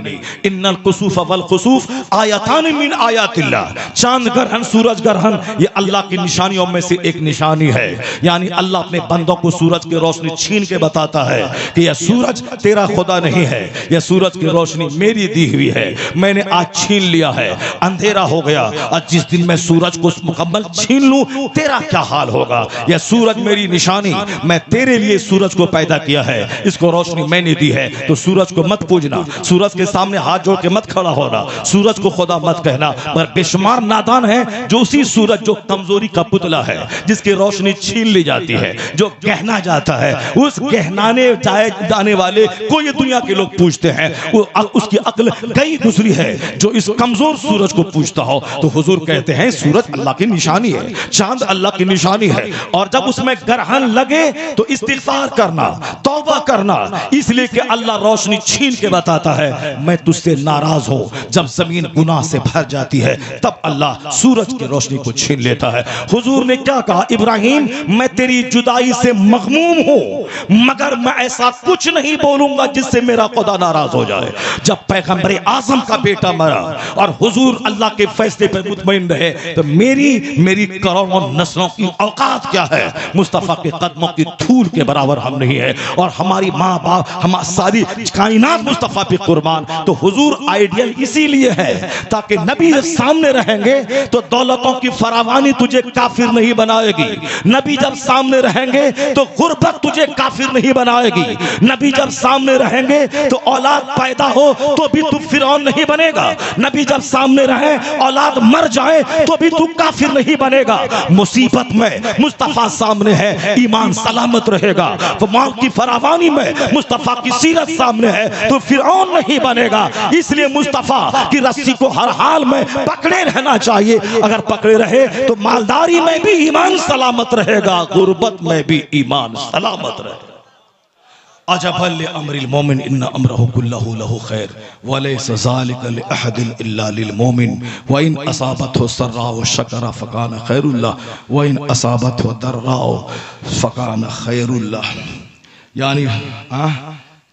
इन्नल कुसूफ वल खुसूफ आयतान मिन आयातिल्लाह, चांद ग्रहण सूरज ग्रहण ये अल्लाह की निशानियों में से एक निशानी है। यानी अल्लाह अपने बंदों को सूरज की रोशनी छीन के बताता है कि यह सूरज तेरा खुदा नहीं है, यह सूरज की रोशनी मेरी दी हुई है, मैंने आज छीन लिया है, अंधेरा हो गया, और जिस दिन मैं सूरज को मुकम्मल छीन लूं तेरा क्या हाल होगा। यह सूरज मेरी निशानी, मैं तेरे लिए सूरज को पैदा किया है, इसको रोशनी मैंने दी है, तो सूरज को मत पूजना, सूरज के सामने हाथ जोड़ के मत खड़ा होना, सूरज को खुदा मत कहना। मगर बेशुमार नादान है जो उसी सूरज जो कमजोरी का पुतला है, जिसकी रोशनी छीन ली जाती है, जो गहना जाता है, उस गहनाने जाने वाले को ये दुनिया के लोग पूछते हैं, उसकी अक्ल गई गुजरी है जो इस कमजोर सूरज को पूछता हो। तो हुजूर कहते हैं सूरज अल्लाह की निशानी है, चांद अल्लाह की निशानी है, और जब उसमें ग्रहण लगे तो इस्तिगफार करना, तौबा करना, इसलिए कि अल्लाह रोशनी छीन के बताता है मैं तुझसे नाराज हूं। जब जमीन गुनाह से भर जाती है तब अल्लाह सूरज की रोशनी को छीन लेता है। हुजूर ने क्या कहा, इब्राहिम मैं तेरी जुदाई से मगमूम हूं, मगर मैं ऐसा कुछ नहीं बोलूंगा जिससे मेरा खुदा नाराज हो जाए। जब पैगंबर आजम का बेटा मरा और हुजूर अल्लाह के फैसले पर मुतमईन रहे, तो मेरी करोड़ों नस्लों की औकात क्या है, मुस्तफा के कदमों की धूल के बराबर हम नहीं है, और हमारी माँ बाप हमारी सारी कायनात मुस्तफा पे कुर्बान। तो हुजूर आइडियल इसीलिए है ताकि नबी जब सामने रहेंगे तो दौलतों की फरावानी तुझे काफिर नहीं बनाएगी, नबी जब सामने रहेंगे तो गुर्बत तुझे काफिर नहीं बनाएगी, नबी जब सामने रहेंगे तो औलाद पैदा हो तो भी तू फिरौन नहीं बनेगा, नबी जब सामने रहे औलाद मर जाए तो भी तू काफिर नहीं बनेगा। मुसीबत में मुस्तफा सामने है, ईमान सलामत रहेगा। तो माल की फरावानी में मुस्तफा की सीरत सामने है तो फिरौन नहीं बनेगा। इसलिए मुस्तफा की रस्सी को हर हाल में पकड़े रहना चाहिए। अगर पकड़े रहे तो मालदारी में भी ईमान सलामत रहेगा, गुर्बत में भी ईमान सलामत रहेगा। अजबल अमरिल मोमिन इन्ना अमरहु कुल्लहु लहु खैर व लैसा ज़ालिका लिअहदिन इल्ला लिल मोमिन व इन असाबतहु सर्राउ शकरा फकान खैरुल्लाह व इन असाबतहु दर्राउ फकान खैरुल्लाह। यानी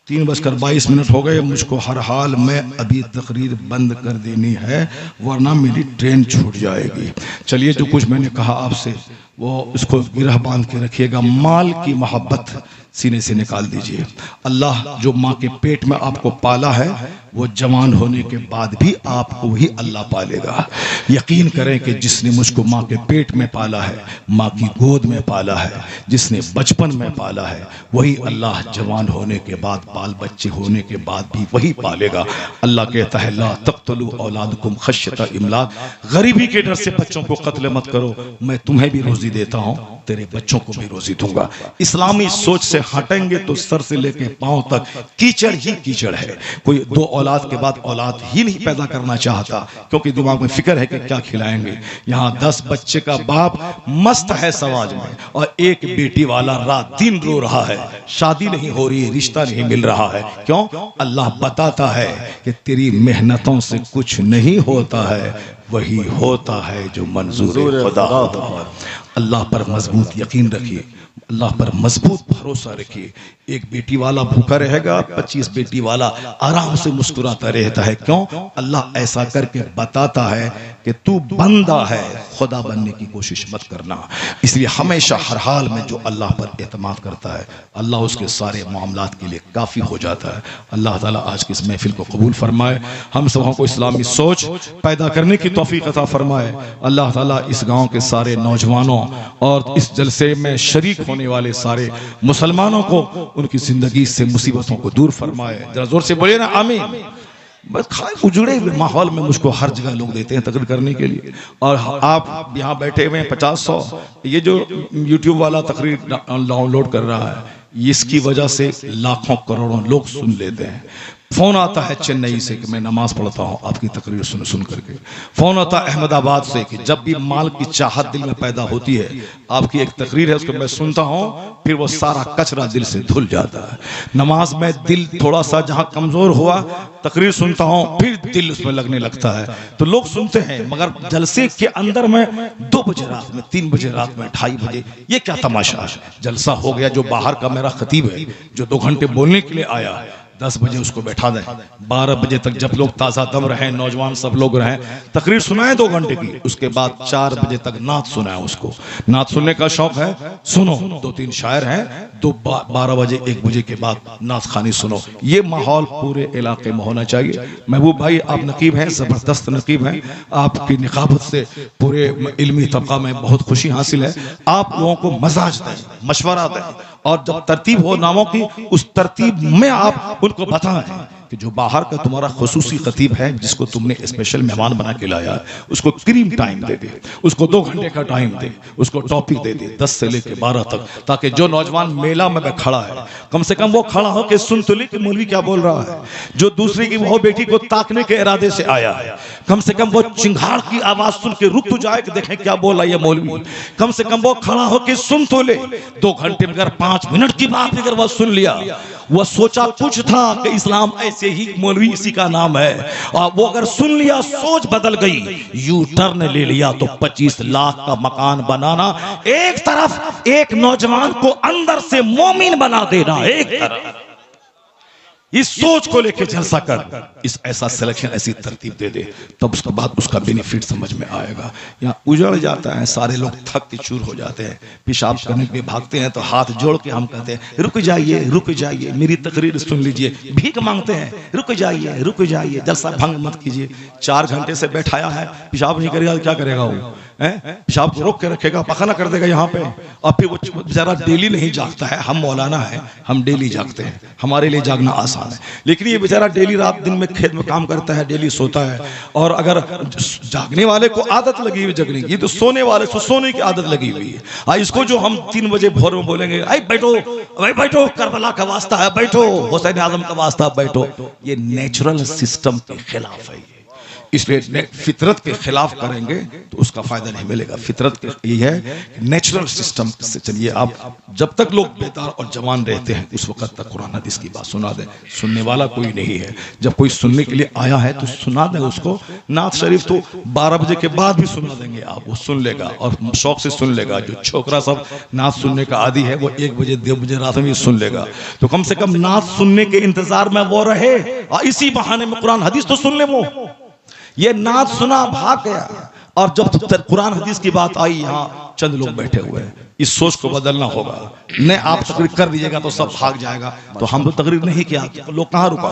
3:22 हो गए, मुझको हर हाल में अभी तकरीर बंद कर देनी है वरना मेरी ट्रेन छूट जाएगी। चलिए, जो कुछ मैंने कहा आपसे वो इसको गिरह बांध के रखिएगा। माल की मोहब्बत सीने से निकाल दीजिए। अल्लाह जो माँ के पेट में आपको पाला है वो जवान होने के बाद भी आपको ही अल्लाह पालेगा। यकीन करें कि जिसने मुझको माँ के पेट में पाला है, माँ की गोद में पाला है, जिसने बचपन में पाला है, वही अल्लाह जवान होने के बाद, बाल बच्चे होने के बाद भी वही पालेगा। अल्लाह कहता है ला तक़्तुलू औलादकुम खश्यता इमलाक, गरीबी के डर से बच्चों को कत्ल मत करो, मैं तुम्हें भी रोजी देता हूँ, तेरे बच्चों को भी रोजी दूंगा। इस्लामी सोच से हटेंगे तो सर से लेके पांव तक कीचड़ ही कीचड़ है। कोई 2 औलाद के बाद औलाद ही नहीं पैदा करना चाहता क्योंकि दिमाग में फिक्र है कि क्या खिलाएंगे। यहाँ 10 बच्चे का बाप मस्त है समाज में और एक बेटी वाला रात दिन रो रहा है, शादी नहीं हो रही, रिश्ता नहीं मिल रहा है। क्यों? अल्लाह बताता है कि तेरी मेहनतों से कुछ नहीं होता है, वही होता है जो मंजूर खुदा होता है। अल्लाह पर मजबूत यकीन रखिए, अल्लाह पर मजबूत भरोसा रखिए। एक बेटी वाला भूखा रहेगा, 25 बेटी वाला आराम से मुस्कुराता रहता है। क्यों? अल्लाह ऐसा करके बताता है कि तू बंदा है, खुदा बनने की कोशिश मत करना। इसलिए हमेशा हर हाल में जो अल्लाह पर एतमाद करता है, अल्लाह उसके सारे मामलात के लिए काफ़ी हो जाता है। अल्लाह ताला आज की इस महफिल को कबूल फरमाए, हम सबों को इस्लामी सोच पैदा करने की तौफीक अता फरमाए। अल्लाह ताला इस गाँव के सारे नौजवानों और इस जलसे में शरीक होने वाले सारे मुसलमानों को उनकी जिंदगी से मुसीबतों को दूर फरमाए। जरा जोर से बोलिए ना आमीन। बस उजड़े हुए माहौल में मुझको हर जगह लोग देते हैं तकरीर करने के लिए, और आप यहाँ बैठे हुए 50-100 ये जो यूट्यूब वाला तकरीर डाउनलोड कर रहा है, इसकी वजह से लाखों करोड़ों लोग सुन लेते हैं। फोन आता है चेन्नई से कि मैं नमाज पढ़ता हूँ आपकी तकरीर सुन करके। फोन आता है अहमदाबाद से कि जब भी माल की चाहत दिल में पैदा होती है, आपकी एक तकरीर है उसको मैं सुनता हूँ, फिर वो सारा कचरा दिल से धुल जाता है। नमाज में दिल थोड़ा सा जहाँ कमजोर हुआ, तकरीर सुनता हूँ, फिर दिल उसमें लगने लगता है। तो लोग सुनते हैं, मगर जलसे के अंदर में 2 बजे रात में, 3 बजे रात में, 2:30 बजे, ये क्या तमाशा है? जलसा हो गया, जो बाहर का मेरा खतीब है जो 2 घंटे बोलने के लिए आया है, 10 बजे उसको बैठा दें, 12 बजे तक जब लोग ताज़ा दम रहें, नौजवान सब लोग रहें, तकरीर सुनाएं 2 घंटे की, उसके बाद 4 बजे तक नात सुनाएं। उसको नात सुनने का शौक है, सुनो, 2-3 शायर हैं, 12 बजे 1 बजे के बाद नात खानी सुनो। ये माहौल पूरे इलाके में होना चाहिए। महबूब भाई, आप नकीब हैं, ज़बरदस्त नकीब हैं, आपकी निकाबत से पूरे इल्मी तबका में बहुत खुशी हासिल है। आप लोगों को मजाज दें, मशवरा दें, और जब तरतीब हो नामों की, उस तरतीब में आप उनको बताएं कि जो बाहर का तुम्हारा खुसूसी खतीब है, जिसको तुमने स्पेशल मेहमान बना के लाया, उसको क्रीम टाइम दे दे, उसको 2 घंटे का टाइम दे, उसको टॉपिक दे दे 10 से लेकर 12 तक, ताकि जो नौजवान मेला में खड़ा है कम से कम वो खड़ा हो के सुन तो ले कि मौलवी क्या बोल रहा है। जो दूसरे की वो बेटी को ताकने के इरादे से आया है, कम से कम वो चिंगाड़ की आवाज सुन के रुक तो जाए कि देखें क्या बोल रहा है ये मौलवी। कम से कम वो खड़ा हो के सुन तो ले। 2 घंटे में अगर 5 मिनट की बात अगर वह सुन लिया, वह सोचा कुछ था कि इस्लाम ऐसे ही, मौलवी इसी का नाम है, और वो अगर सुन लिया, सोच बदल गई, यू टर्न ले लिया, तो 25 लाख का मकान बनाना एक तरफ, एक नौजवान को अंदर से मोमिन बना देना एक तरफ। इस सोच को लेके जलसा कर, इस ऐसा सिलेक्शन, ऐसी तरतीब दे दे, तब उसके बाद उसका बेनिफिट समझ में आएगा। यहाँ उजड़ जाता है, सारे लोग थक के चूर हो जाते हैं, पेशाब करने के लिए भागते हैं, तो हाथ जोड़ के हम कहते हैं रुक जाइए, मेरी तकरीर सुन लीजिए। भीख मांगते हैं, रुक जाइए, जलसा भंग मत कीजिए। 4 घंटे से बैठाया है, पेशाब नहीं करेगा तो क्या करेगा वो? पेशाब को रोक के रखेगा, पखाना कर देगा यहाँ पे, और फिर वो बेचारा डेली नहीं जागता है। हम मौलाना है, हम डेली जागते हैं, हमारे लिए जागना आसान है, लेकिन ये बेचारा डेली रात दिन में खेत में काम करता है, डेली सोता है। और अगर जागने वाले को आदत लगी हुई जगने की, तो सोने वाले को सोने की आदत लगी हुई है। इसको जो हम 3 बजे भोर में बोलेंगे, आई बैठो, करबला का वास्ता है, बैठो, हुसैन आजम का वास्ता, बैठो, ये नेचुरल सिस्टम के खिलाफ है।
इसलिए फितरत के खिलाफ करेंगे तो उसका फायदा नहीं मिलेगा। फितरत के ये है नेचुरल सिस्टम से चलिए। आप जब तक लोग बेदार और जवान रहते हैं उस वक्त तक कुरान हदीस की बात सुना दें। सुनने वाला कोई नहीं है, जब कोई सुनने के लिए आया है तो सुना दें उसको। नात शरीफ तो 12 बजे के बाद भी सुना देंगे आप, वो सुन लेगा और शौक से सुन लेगा। जो छोकरा सब नात सुनने का आदी है वो 1 बजे 2 बजे रात में भी सुन लेगा। तो कम से कम नात सुनने के इंतजार में वो रहे और इसी बहाने में कुरान हदीस तो सुन ले। वो ये नात सुना भाग गया, और जब कुरान हदीस की बात आई यहाँ चंद लोग बैठे हुए हैं। इस सोच को बदलना होगा। नहीं आप तकरीर कर दीजिएगा तो सब भाग जाएगा। तो हम तो तकरीर नहीं किया, लोग कहाँ रुका।